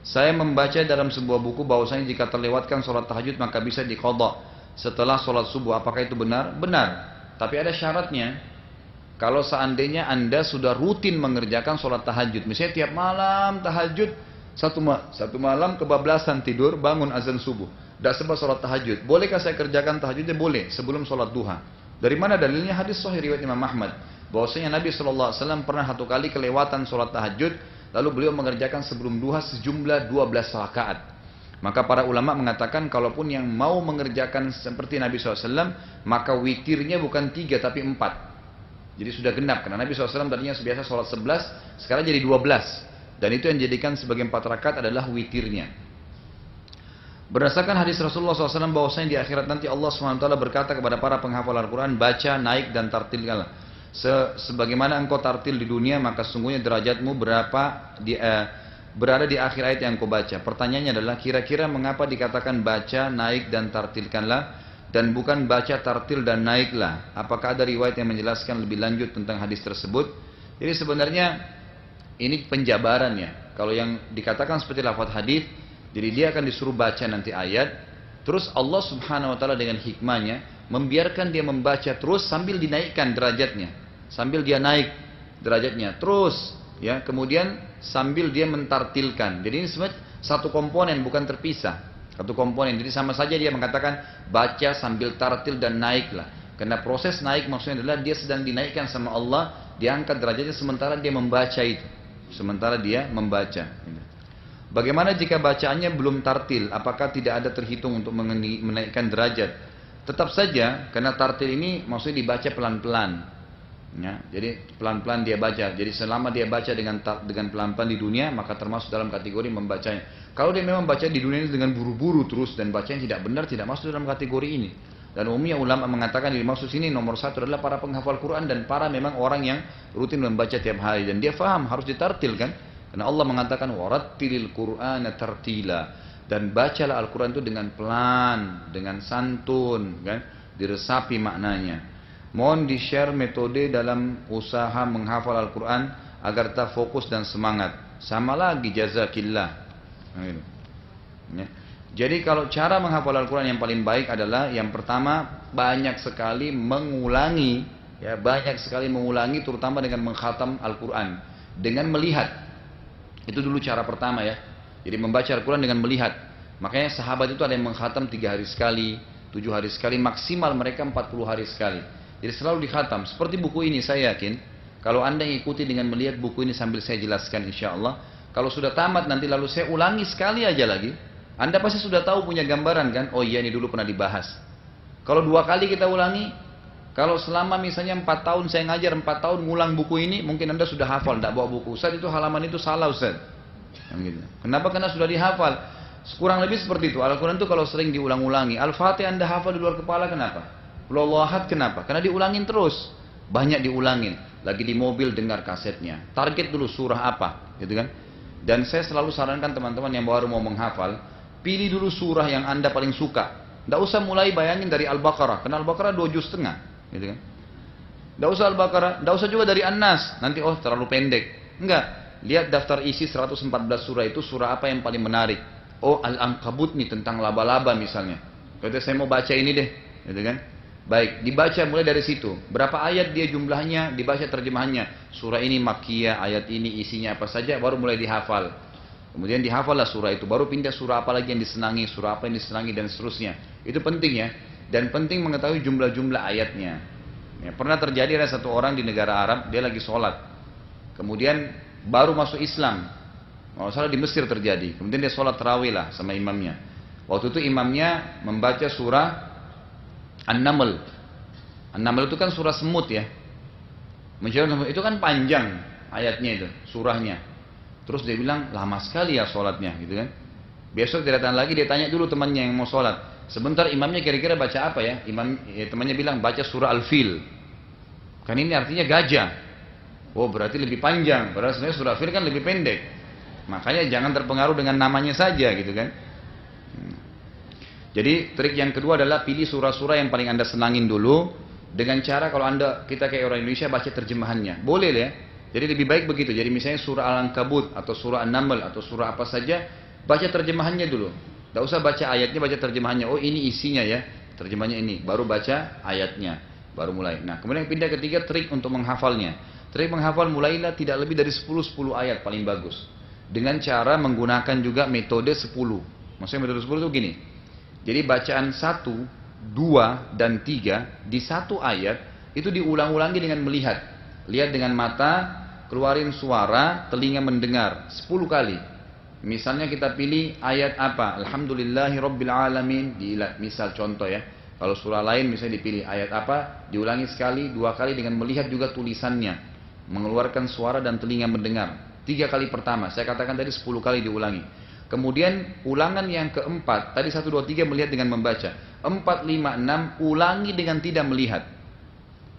Saya membaca dalam sebuah buku bahwasanya jika terlewatkan sholat tahajud maka bisa diqadha setelah sholat subuh. Apakah itu benar? Benar. Tapi ada syaratnya. Kalau seandainya Anda sudah rutin mengerjakan sholat tahajud, misalnya tiap malam tahajud, satu malam kebablasan tidur, bangun azan subuh, tidak sempat sholat tahajud. Bolehkah saya kerjakan tahajudnya? Boleh, sebelum sholat duha. Dari mana dalilnya? Hadis sahih riwayat Imam Ahmad. Bahwasanya Nabi SAW pernah 1 kali kelewatan sholat tahajud, lalu beliau mengerjakan sebelum duha sejumlah 12 rakaat. Maka para ulama mengatakan kalaupun yang mau mengerjakan seperti Nabi SAW, maka witirnya bukan 3 tapi 4. Jadi sudah genap, karena Nabi SAW tadinya biasa sholat 11, sekarang jadi 12. Dan itu yang dijadikan sebagai 4 rakaat adalah witirnya. Berdasarkan hadis Rasulullah SAW bahwasanya di akhirat nanti Allah SWT berkata kepada para penghafal Al-Quran, baca, naik dan tartilkanlah. Sebagaimana engkau tartil di dunia, maka sungguhnya derajatmu berada di akhir ayat yang engkau baca. Pertanyaannya adalah, kira-kira mengapa dikatakan baca, naik dan tartilkanlah? Dan bukan baca tartil dan naiklah. Apakah ada riwayat yang menjelaskan lebih lanjut tentang hadis tersebut? Jadi sebenarnya ini penjabarannya. Kalau yang dikatakan seperti lafaz hadis, jadi dia akan disuruh baca nanti ayat, terus Allah Subhanahu wa taala dengan hikmahnya membiarkan dia membaca terus sambil dinaikkan derajatnya, sambil dia naik derajatnya terus ya, kemudian sambil dia mentartilkan. Jadi ini sebenarnya satu komponen, bukan terpisah. Satu komponen, jadi sama saja dia mengatakan baca sambil tartil dan naiklah. Karena proses naik maksudnya adalah dia sedang dinaikkan sama Allah, diangkat derajatnya sementara dia membaca itu. Sementara dia membaca. Bagaimana jika bacaannya belum tartil? Apakah tidak ada terhitung untuk menaikkan derajat? Tetap saja, karena tartil ini maksudnya dibaca pelan-pelan. Ya, jadi pelan-pelan dia baca. Jadi selama dia baca dengan pelan-pelan di dunia, maka termasuk dalam kategori membacanya. Kalau dia memang baca di dunia ini dengan buru-buru terus dan bacanya tidak benar, tidak masuk dalam kategori ini. Dan umumnya ulama mengatakan yang dimaksud sini nomor 1 adalah para penghafal Quran dan para memang orang yang rutin membaca tiap hari dan dia faham harus ditartil kan. Karena Allah mengatakan warattilil Qur'ana tartila, dan bacalah Al-Quran itu dengan pelan, dengan santun, kan? Diresapi maknanya. Mohon di-share metode dalam usaha menghafal Al-Quran agar tak fokus dan semangat. Sama lagi, jazakillah. Nah, gitu. Ya. Jadi kalau cara menghafal Al-Quran yang paling baik adalah yang pertama banyak sekali mengulangi, ya banyak sekali mengulangi, terutama dengan mengkhatam Al-Quran dengan melihat. Itu dulu cara pertama ya. Jadi membaca Al-Quran dengan melihat. Makanya sahabat itu ada yang mengkhatam 3 hari sekali, 7 hari sekali, maksimal mereka 40 hari sekali. Jadi selalu dikhatam. Seperti buku ini saya yakin, kalau anda ikuti dengan melihat buku ini sambil saya jelaskan insya Allah, kalau sudah tamat nanti lalu saya ulangi sekali aja lagi, anda pasti sudah tahu, punya gambaran kan, oh iya ini dulu pernah dibahas. Kalau 2 kali kita ulangi, kalau selama misalnya 4 tahun saya ngajar, 4 tahun ngulang buku ini, mungkin anda sudah hafal, tidak bawa buku. Ustaz itu halaman itu salah Ustaz. Kenapa? Karena sudah dihafal. Kurang lebih seperti itu. Al-Quran itu kalau sering diulang-ulangi. Al-Fatihah anda hafal di luar kepala, kenapa? Qul Huwallahu Ahad, kenapa? Karena diulangin terus. Banyak diulangin. Lagi di mobil dengar kasetnya. Target dulu surah apa, gitu kan? Dan saya selalu sarankan teman-teman yang baru mau menghafal, pilih dulu surah yang anda paling suka. Tidak usah mulai bayangin dari Al-Baqarah. Karena Al-Baqarah 2 juz setengah, gitu kan? Tidak usah Al-Baqarah. Tidak usah juga dari An-Nas. Nanti terlalu pendek. Enggak. Lihat daftar isi 114 surah itu, surah apa yang paling menarik. Oh, Al-Ankabut nih tentang laba-laba misalnya. Kata saya mau baca ini deh, gitu kan? Baik, dibaca mulai dari situ. Berapa ayat dia jumlahnya, dibaca terjemahannya. Surah ini Makkiyah, ayat ini isinya apa saja, baru mulai dihafal. Kemudian dihafallah surah itu, baru pindah surah apa lagi yang disenangi, surah apa yang disenangi dan seterusnya. Itu penting ya. Dan penting mengetahui jumlah-jumlah ayatnya. Ya, pernah terjadi ada satu orang di negara Arab, dia lagi sholat. Kemudian baru masuk Islam, kalau salah di Mesir terjadi. Kemudian dia sholat tarawih lah sama imamnya. Waktu itu imamnya membaca surah An-Naml. An-Naml itu kan surah semut ya. Itu kan panjang ayatnya itu, surahnya. Terus dia bilang lama sekali ya sholatnya, gitu kan. Besok dia datang lagi, dia tanya dulu temannya yang mau sholat. Sebentar, imamnya kira-kira baca apa ya? Temannya bilang baca surah Al-Fil. Kan ini artinya gajah. Oh berarti lebih panjang, padahal sebenarnya surah Fil kan lebih pendek. Makanya jangan terpengaruh dengan namanya saja, gitu kan. Jadi trik yang kedua adalah pilih surah-surah yang paling anda senangin dulu. Dengan cara kalau kita kayak orang Indonesia baca terjemahannya, boleh ya. Jadi lebih baik begitu. Jadi misalnya surah Al-Ankabut atau surah An-Naml atau surah apa saja, baca terjemahannya dulu. Tidak usah baca ayatnya, baca terjemahannya. Oh ini isinya ya, terjemahannya ini. Baru baca ayatnya, baru mulai. Nah kemudian pindah ketiga, trik untuk menghafalnya. Trik menghafal mulailah tidak lebih dari 10 ayat paling bagus. Dengan cara menggunakan juga metode 10. Maksudnya metode 10 itu gini. Jadi bacaan 1, 2, dan 3 di satu ayat itu diulang-ulangi dengan melihat. Lihat dengan mata, keluarin suara, telinga mendengar 10 kali. Misalnya kita pilih ayat apa? Alhamdulillahirabbil alamin. Misal contoh ya. Kalau surah lain misalnya dipilih ayat apa, diulangi sekali, 2 kali dengan melihat juga tulisannya. Mengeluarkan suara dan telinga mendengar. 3 kali pertama, saya katakan tadi 10 kali diulangi. Kemudian ulangan yang keempat, tadi 1, 2, 3 melihat dengan membaca. 4, 5, 6 ulangi dengan tidak melihat.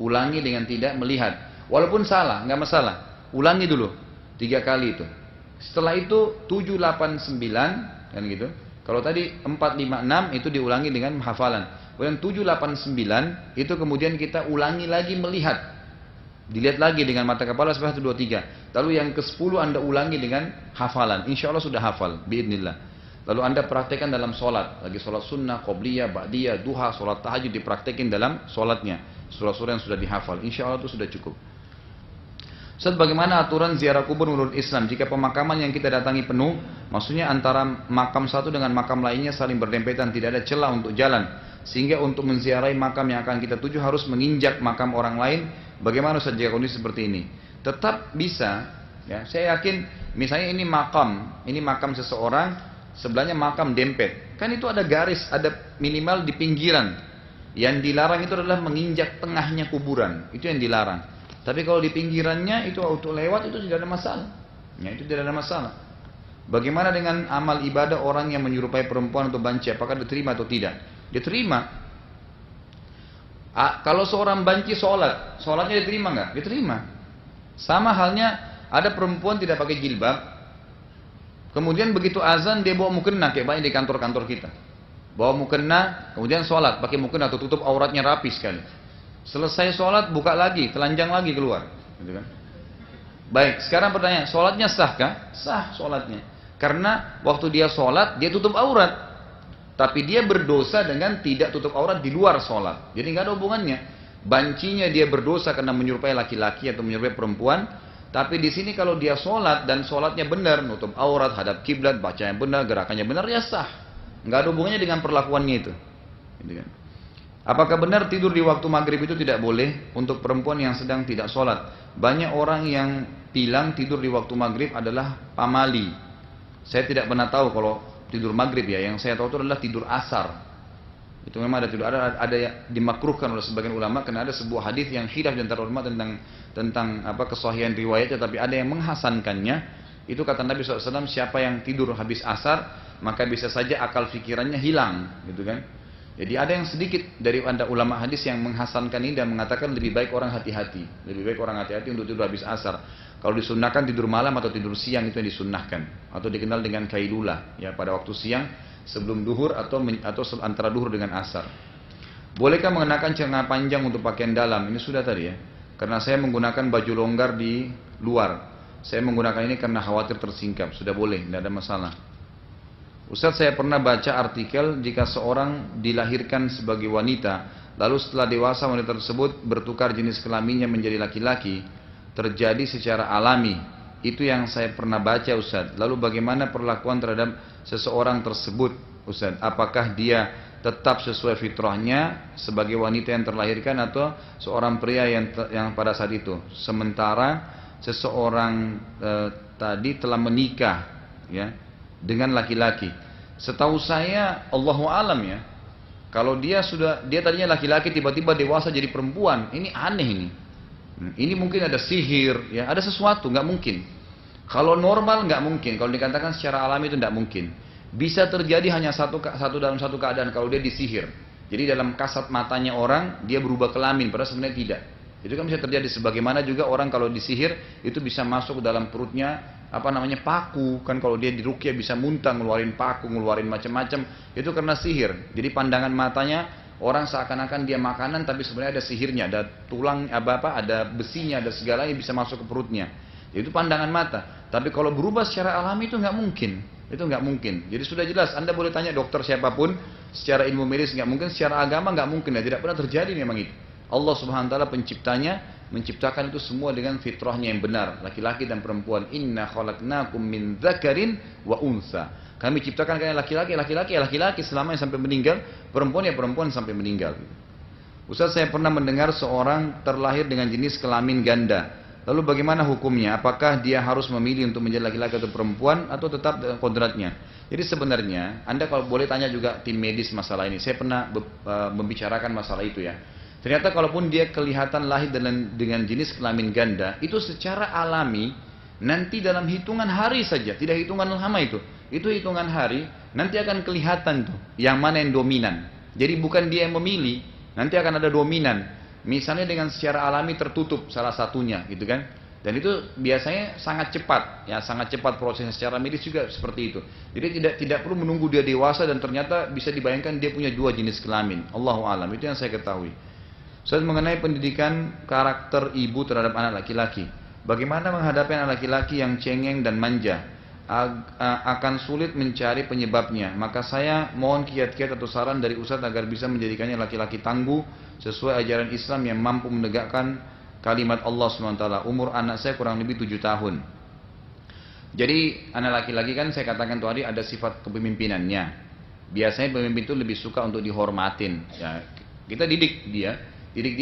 Ulangi dengan tidak melihat. Walaupun salah, nggak masalah. Ulangi dulu 3 kali itu. Setelah itu 7, 8, 9 kan gitu. Kalau tadi 4, 5, 6 itu diulangi dengan hafalan. Kemudian 7, 8, 9 itu kemudian kita ulangi lagi melihat. Dilihat lagi dengan mata kepala sampai 1, 2, 3. Lalu yang ke-10 anda ulangi dengan hafalan. Insya Allah sudah hafal. Biidnillah. Lalu anda praktekkan dalam sholat. Lagi sholat sunnah, qobliyah, ba'diyah, duha, sholat tahajud dipraktekin dalam sholatnya. Surah-surah yang sudah dihafal. Insya Allah itu sudah cukup. Ustaz, bagaimana aturan ziarah kubur menurut Islam? Jika pemakaman yang kita datangi penuh, maksudnya antara makam satu dengan makam lainnya saling berdempetan, tidak ada celah untuk jalan. Sehingga untuk menziarahi makam yang akan kita tuju harus menginjak makam orang lain. Bagaimana saja kondisi seperti ini? Tetap bisa, ya. Saya yakin, misalnya ini makam seseorang, sebelahnya makam dempet. Kan itu ada garis, ada minimal di pinggiran. Yang dilarang itu adalah menginjak tengahnya kuburan. Itu yang dilarang. Tapi kalau di pinggirannya itu auto lewat, itu tidak ada masalah. Ya, itu tidak ada masalah. Bagaimana dengan amal ibadah orang yang menyerupai perempuan untuk banci? Apakah diterima atau tidak? Diterima. Kalau seorang banci sholatnya diterima nggak? Diterima. Sama halnya ada perempuan tidak pakai jilbab, Kemudian begitu azan dia bawa mukena kayak banyak di kantor-kantor kita. Bawa mukena, kemudian sholat pakai mukena atau tutup auratnya rapi sekali. Selesai sholat buka lagi, telanjang lagi keluar, gitu kan? Baik, sekarang pertanyaan, sholatnya sah kah? Sah sholatnya. Karena waktu dia sholat, dia tutup aurat. Tapi dia berdosa dengan tidak tutup aurat di luar sholat. Jadi nggak ada hubungannya. Bancinya dia berdosa karena menyerupai laki-laki atau menyerupai perempuan. Tapi di sini kalau dia sholat dan sholatnya benar, nutup aurat, hadap kiblat, bacanya benar, gerakannya benar, ya sah. Nggak ada hubungannya dengan perlakuannya itu. Gitu kan? Apakah benar tidur di waktu maghrib itu tidak boleh untuk perempuan yang sedang tidak sholat? Banyak orang yang bilang tidur di waktu maghrib adalah pamali. Saya tidak pernah tahu kalau tidur maghrib ya. Yang saya tahu itu adalah tidur asar. Itu memang ada tidur ada yang dimakruhkan oleh sebagian ulama karena ada sebuah hadis yang khilaf di antara ulama tentang apa kesahihan riwayatnya, tapi ada yang menghasankannya. Itu kata Nabi SAW, siapa yang tidur habis asar maka bisa saja akal fikirannya hilang, gitu kan? Jadi ada yang sedikit dari anda ulama hadis yang menghasankan ini dan mengatakan lebih baik orang hati-hati. Lebih baik orang hati-hati untuk tidur habis asar. Kalau disunnahkan tidur malam atau tidur siang itu yang disunnahkan. Atau dikenal dengan kailulah. Ya, pada waktu siang sebelum duhur atau antara duhur dengan asar. Bolehkah mengenakan celana panjang untuk pakaian dalam? Ini sudah tadi ya. Karena saya menggunakan baju longgar di luar. Saya menggunakan ini karena khawatir tersingkap. Sudah boleh, tidak ada masalah. Ustaz, saya pernah baca artikel jika seorang dilahirkan sebagai wanita, lalu setelah dewasa wanita tersebut bertukar jenis kelaminnya menjadi laki-laki, terjadi secara alami. Itu yang saya pernah baca, Ustaz. Lalu bagaimana perlakuan terhadap seseorang tersebut, Ustaz? Apakah dia tetap sesuai fitrahnya sebagai wanita yang terlahirkan atau seorang pria yang pada saat itu? Sementara seseorang tadi telah menikah, ya, dengan laki-laki. Setahu saya, Allahu alam ya. Kalau dia tadinya laki-laki tiba-tiba dewasa jadi perempuan, ini aneh ini. Ini mungkin ada sihir, ya, ada sesuatu, nggak mungkin. Kalau normal nggak mungkin. Kalau dikatakan secara alami itu nggak mungkin. Bisa terjadi hanya satu dalam satu keadaan kalau dia disihir. Jadi dalam kasat matanya orang dia berubah kelamin, padahal sebenarnya tidak. Itu kan bisa terjadi. Sebagaimana juga orang kalau disihir itu bisa masuk ke dalam perutnya paku, kan kalau dia diruqyah bisa muntah, ngeluarin paku, ngeluarin macam-macam, itu karena sihir. Jadi pandangan matanya orang seakan-akan dia makanan tapi sebenarnya ada sihirnya, ada tulang ada besinya, ada segalanya bisa masuk ke perutnya. Itu pandangan mata. Tapi kalau berubah secara alami itu nggak mungkin. Itu nggak mungkin. Jadi sudah jelas. Anda boleh tanya dokter siapapun, secara ilmu medis nggak mungkin, secara agama nggak mungkin. Ya, tidak pernah terjadi memang itu. Allah Subhanahu Wa Taala penciptanya menciptakan itu semua dengan fitrahnya yang benar, laki-laki dan perempuan. Inna khalaqnakum min dzakarin wa unsa. Kami ciptakan kalian laki-laki selamanya sampai meninggal, perempuan ya perempuan sampai meninggal. Ustaz, saya pernah mendengar seorang terlahir dengan jenis kelamin ganda. Lalu bagaimana hukumnya? Apakah dia harus memilih untuk menjadi laki-laki atau perempuan atau tetap kodratnya? Jadi sebenarnya Anda kalau boleh tanya juga tim medis masalah ini. Saya pernah membicarakan masalah itu ya. Ternyata kalaupun dia kelihatan lahir dengan jenis kelamin ganda, itu secara alami nanti dalam hitungan hari saja, tidak hitungan lama itu hitungan hari, nanti akan kelihatan tuh yang mana yang dominan. Jadi bukan dia yang memilih, nanti akan ada dominan. Misalnya dengan secara alami tertutup salah satunya, gitu kan? Dan itu biasanya sangat cepat, ya sangat cepat prosesnya secara medis juga seperti itu. Jadi tidak perlu menunggu dia dewasa dan ternyata bisa dibayangkan dia punya dua jenis kelamin. Allahu alam, itu yang saya ketahui. Soal mengenai pendidikan karakter ibu terhadap anak laki-laki, bagaimana menghadapi anak laki-laki yang cengeng dan manja? Akan sulit mencari penyebabnya. Maka saya mohon kiat-kiat atau saran dari Ustadz agar bisa menjadikannya laki-laki tangguh sesuai ajaran Islam yang mampu menegakkan kalimat Allah SWT. Umur anak saya kurang lebih 7 tahun. Jadi anak laki-laki kan saya katakan tadi ada sifat kepemimpinannya. Biasanya pemimpin itu lebih suka untuk dihormatin. Ya, kita didik dia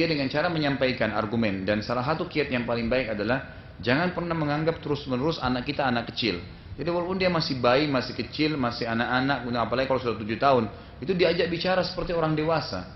dengan cara menyampaikan argumen. Dan salah satu kiat yang paling baik adalah jangan pernah menganggap terus-menerus anak kita anak kecil. Jadi walaupun dia masih bayi, masih kecil, masih anak-anak, apalagi kalau sudah 7 tahun, itu diajak bicara seperti orang dewasa.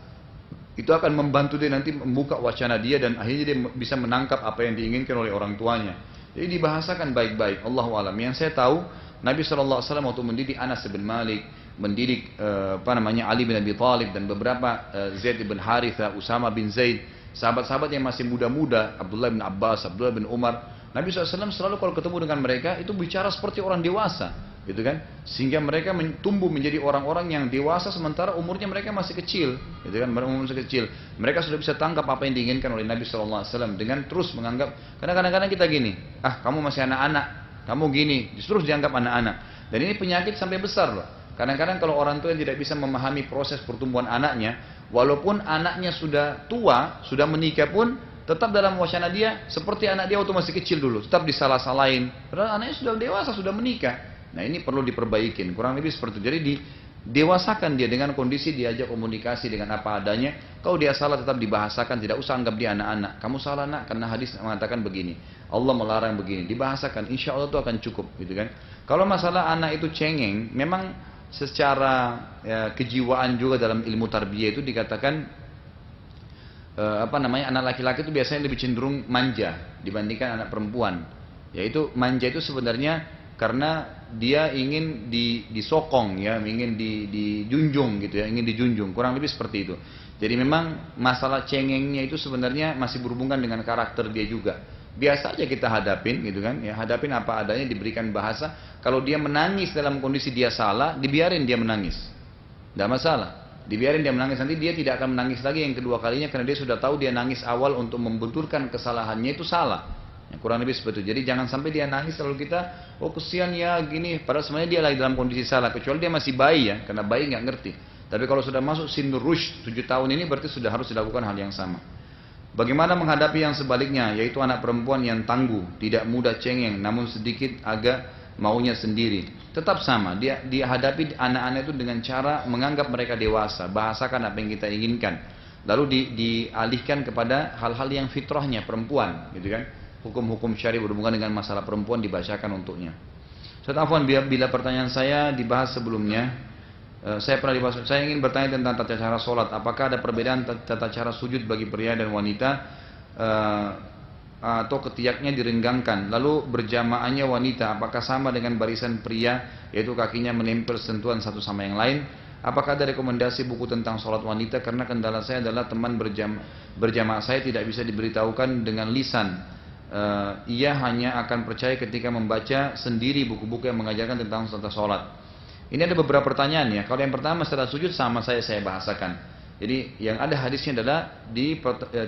Itu akan membantu dia nanti membuka wacana dia dan akhirnya dia bisa menangkap apa yang diinginkan oleh orang tuanya. Jadi dibahasakan baik-baik. Allahu alam. Yang saya tahu Nabi SAW waktu mendidik Anas bin Malik, mendidik Ali bin Abi Thalib dan beberapa Zaid bin Haritha, Usama bin Zaid, sahabat-sahabat yang masih muda-muda, Abdullah bin Abbas, Abdullah bin Umar, Nabi SAW selalu kalau ketemu dengan mereka itu bicara seperti orang dewasa. gitu kan? Sehingga mereka tumbuh menjadi orang-orang yang dewasa sementara umurnya mereka masih kecil, gitu kan? Umur masih kecil. Mereka sudah bisa tangkap apa yang diinginkan oleh Nabi SAW dengan terus menganggap. Karena kadang-kadang kita gini, kamu masih anak-anak, kamu gini, terus dianggap anak-anak. Dan ini penyakit sampai besar loh. Kadang-kadang kalau orang tua yang tidak bisa memahami proses pertumbuhan anaknya, walaupun anaknya sudah tua, sudah menikah pun, tetap dalam wacana dia seperti anak dia waktu masih kecil dulu, tetap disalah-salahin. Padahal anaknya sudah dewasa, sudah menikah. Nah ini perlu diperbaikin, kurang lebih seperti itu. Jadi didewasakan dia dengan kondisi diajak komunikasi dengan apa adanya. Kalau dia salah tetap dibahasakan, tidak usah anggap dia anak-anak. Kamu salah nak, karena hadis mengatakan begini, Allah melarang begini. Dibahasakan, insya Allah itu akan cukup, gitu kan? Kalau masalah anak itu cengeng, memang secara kejiwaan juga dalam ilmu tarbiyah itu dikatakan anak laki-laki itu biasanya lebih cenderung manja dibandingkan anak perempuan. Yaitu manja itu sebenarnya karena dia ingin disokong ya, ingin dijunjung gitu ya, ingin dijunjung, kurang lebih seperti itu. Jadi memang masalah cengengnya itu sebenarnya masih berhubungan dengan karakter dia juga. Biasa aja kita hadapin gitu kan, ya hadapin apa adanya, diberikan bahasa. Kalau dia menangis dalam kondisi dia salah, dibiarin dia menangis, tidak masalah. Dibiarin dia menangis, nanti dia tidak akan menangis lagi yang kedua kalinya karena dia sudah tahu dia nangis awal untuk membetulkan kesalahannya itu salah. Ya, kurang lebih seperti itu. Jadi jangan sampai dia nangis lalu kita, oh kesian ya gini, padahal sebenarnya dia lagi dalam kondisi salah. Kecuali dia masih bayi ya, karena bayi nggak ngerti. Tapi kalau sudah masuk sin rushd 7 tahun ini berarti sudah harus dilakukan hal yang sama. Bagaimana menghadapi yang sebaliknya, yaitu anak perempuan yang tangguh, tidak mudah cengeng, namun sedikit agak maunya sendiri. Tetap sama, dia hadapi anak-anak itu dengan cara menganggap mereka dewasa, bahasakan apa yang kita inginkan. Lalu dialihkan kepada hal-hal yang fitrahnya perempuan, gitu kan? Hukum-hukum syari berhubungan dengan masalah perempuan dibacakan untuknya. Ustaz Afwan, bila pertanyaan saya dibahas sebelumnya, saya ingin bertanya tentang tata cara sholat. Apakah ada perbedaan tata cara sujud bagi pria dan wanita, atau ketiaknya direnggangkan? Lalu berjamaahnya wanita, apakah sama dengan barisan pria, yaitu kakinya menempel sentuhan satu sama yang lain? Apakah ada rekomendasi buku tentang sholat wanita? Karena kendala saya adalah teman berjamaah saya tidak bisa diberitahukan dengan lisan. Ia hanya akan percaya ketika membaca sendiri buku-buku yang mengajarkan tentang tata sholat. Ini ada beberapa pertanyaan ya. Kalau yang pertama setelah sujud sama saya bahasakan. Jadi yang ada hadisnya adalah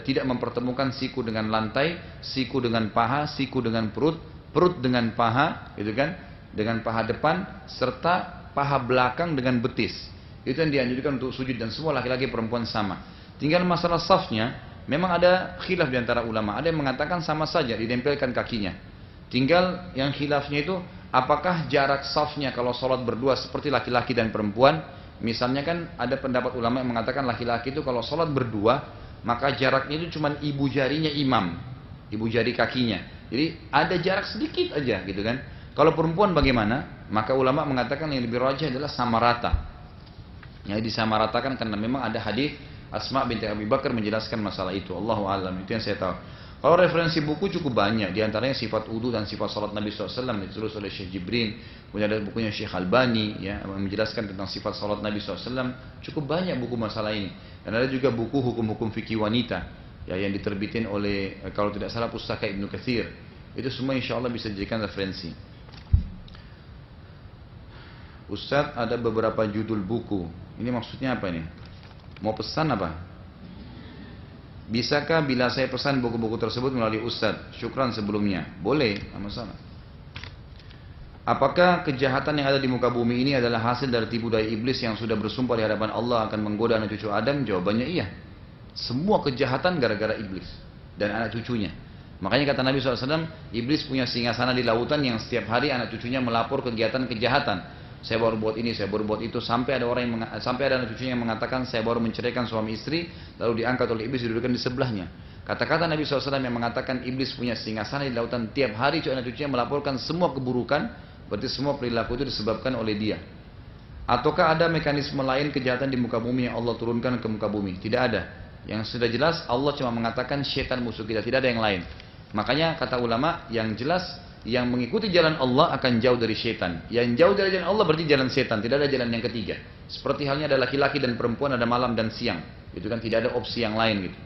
tidak mempertemukan siku dengan lantai, siku dengan paha, siku dengan perut, perut dengan paha, gitu kan? Dengan paha depan serta paha belakang dengan betis. Itu yang dianjurkan untuk sujud dan semua laki-laki perempuan sama. Tinggal masalah safnya. Memang ada khilaf di antara ulama. Ada yang mengatakan sama saja ditempelkan kakinya. Tinggal yang khilafnya itu apakah jarak safnya kalau sholat berdua seperti laki-laki dan perempuan. Misalnya kan ada pendapat ulama yang mengatakan laki-laki itu kalau sholat berdua maka jaraknya itu cuma ibu jarinya imam, ibu jari kakinya. Jadi ada jarak sedikit aja gitu kan. Kalau perempuan bagaimana? Maka ulama mengatakan yang lebih rajih adalah sama rata. Yang disamaratakan karena memang ada hadis Asma binti Abi Bakar menjelaskan masalah itu. Allahu a'lam, itu yang saya tahu. Kalau referensi buku cukup banyak, di antaranya sifat wudu dan sifat salat Nabi SAW ditulis oleh Syekh Jibrin. Kemudian ada bukunya Syekh Albani ya, menjelaskan tentang sifat salat Nabi SAW. Cukup banyak buku masalah ini. Dan ada juga buku hukum-hukum fikih wanita ya, yang diterbitin oleh, kalau tidak salah, Pustaka Ibnu Katsir. Itu semua insya Allah bisa dijadikan referensi. Ustadz, ada beberapa judul buku. Ini maksudnya apa ini? Mau pesan apa? Bisakah bila saya pesan buku-buku tersebut melalui Ustadz? Syukran sebelumnya. Boleh, tidak masalah. Apakah kejahatan yang ada di muka bumi ini adalah hasil dari tipu daya iblis yang sudah bersumpah di hadapan Allah akan menggoda anak cucu Adam? Jawabannya iya. Semua kejahatan gara-gara iblis dan anak cucunya. Makanya kata Nabi SAW, iblis punya singgasana di lautan yang setiap hari anak cucunya melapor kegiatan kejahatan. Saya baru buat ini, saya baru buat itu, sampai ada sampai ada anak cucunya yang mengatakan saya baru menceraikan suami istri, lalu diangkat oleh iblis didudukkan di sebelahnya. Kata-kata Nabi SAW yang mengatakan iblis punya singgasana di lautan tiap hari anak cucunya melaporkan semua keburukan, berarti semua perilaku itu disebabkan oleh dia. Ataukah ada mekanisme lain kejahatan di muka bumi yang Allah turunkan ke muka bumi? Tidak ada. Yang sudah jelas Allah cuma mengatakan syaitan musuh kita, tidak ada yang lain. Makanya kata ulama yang jelas, yang mengikuti jalan Allah akan jauh dari syaitan. Yang jauh dari jalan Allah berarti jalan syaitan. Tidak ada jalan yang ketiga. Seperti halnya ada laki-laki dan perempuan, ada malam dan siang. Itu kan tidak ada opsi yang lain gitu.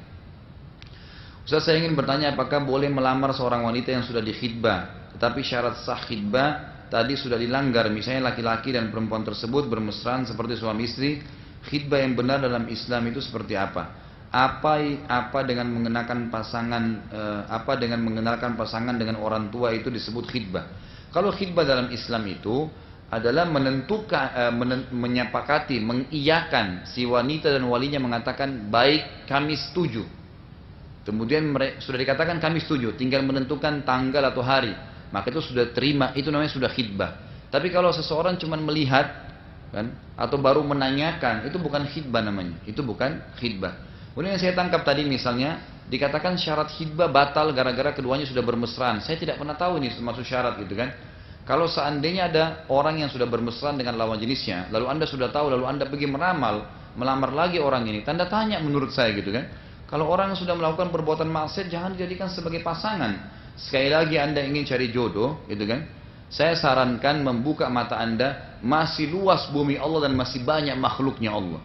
Ustaz, saya ingin bertanya apakah boleh melamar seorang wanita yang sudah dikhidbah, tetapi syarat sah khidbah tadi sudah dilanggar, misalnya laki-laki dan perempuan tersebut bermesraan seperti suami istri, khitbah yang benar dalam Islam itu seperti apa? Apa dengan mengenakan pasangan dengan orang tua itu disebut khitbah? Kalau khitbah dalam Islam itu adalah menentukan, menyepakati, mengiyakan si wanita dan walinya mengatakan baik kami setuju. Kemudian sudah dikatakan kami setuju, tinggal menentukan tanggal atau hari. Maka itu sudah terima, itu namanya sudah khitbah. Tapi kalau seseorang cuma melihat kan, atau baru menanyakan, itu bukan khitbah namanya. Itu bukan khitbah. Kemudian yang saya tangkap tadi misalnya, dikatakan syarat khitbah batal gara-gara keduanya sudah bermesraan. Saya tidak pernah tahu ini termasuk syarat gitu kan. Kalau seandainya ada orang yang sudah bermesraan dengan lawan jenisnya, lalu Anda sudah tahu, lalu Anda pergi meramal, melamar lagi orang ini, tanda tanya menurut saya gitu kan. Kalau orang yang sudah melakukan perbuatan maksiat, jangan dijadikan sebagai pasangan. Sekali lagi Anda ingin cari jodoh, gitu kan? Saya sarankan membuka mata Anda, masih luas bumi Allah dan masih banyak makhluknya Allah.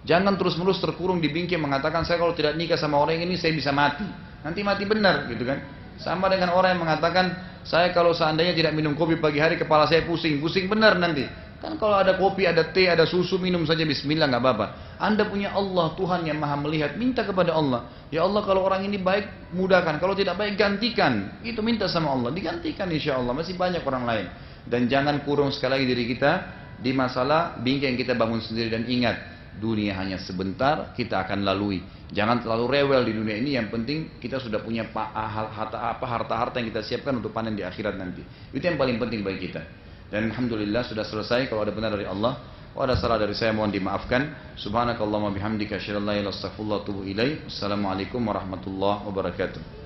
Jangan terus-menerus terkurung di bingkai mengatakan saya kalau tidak nikah sama orang ini saya bisa mati. Nanti mati benar, gitu kan? Sama dengan orang yang mengatakan saya kalau seandainya tidak minum kopi pagi hari kepala saya pusing, pusing benar nanti. Kan kalau ada kopi, ada teh, ada susu, minum saja bismillah nggak apa-apa. Anda punya Allah, Tuhan yang maha melihat, minta kepada Allah. Ya Allah kalau orang ini baik, mudahkan. Kalau tidak baik, gantikan. Itu minta sama Allah, digantikan insya Allah. Masih banyak orang lain. Dan jangan kurung sekali lagi diri kita di masalah bingkai yang kita bangun sendiri. Dan ingat, dunia hanya sebentar, kita akan lalui. Jangan terlalu rewel di dunia ini, yang penting kita sudah punya harta-harta yang kita siapkan untuk panen di akhirat nanti. Itu yang paling penting bagi kita. Dan alhamdulillah sudah selesai. Kalau ada benar dari Allah, kalau ada salah dari saya mohon dimaafkan. Subhanakallahumma bihamdika asyhadu an la ilaha illa anta astaghfiruka wa atubu ilaik. Assalamualaikum warahmatullahi wabarakatuh.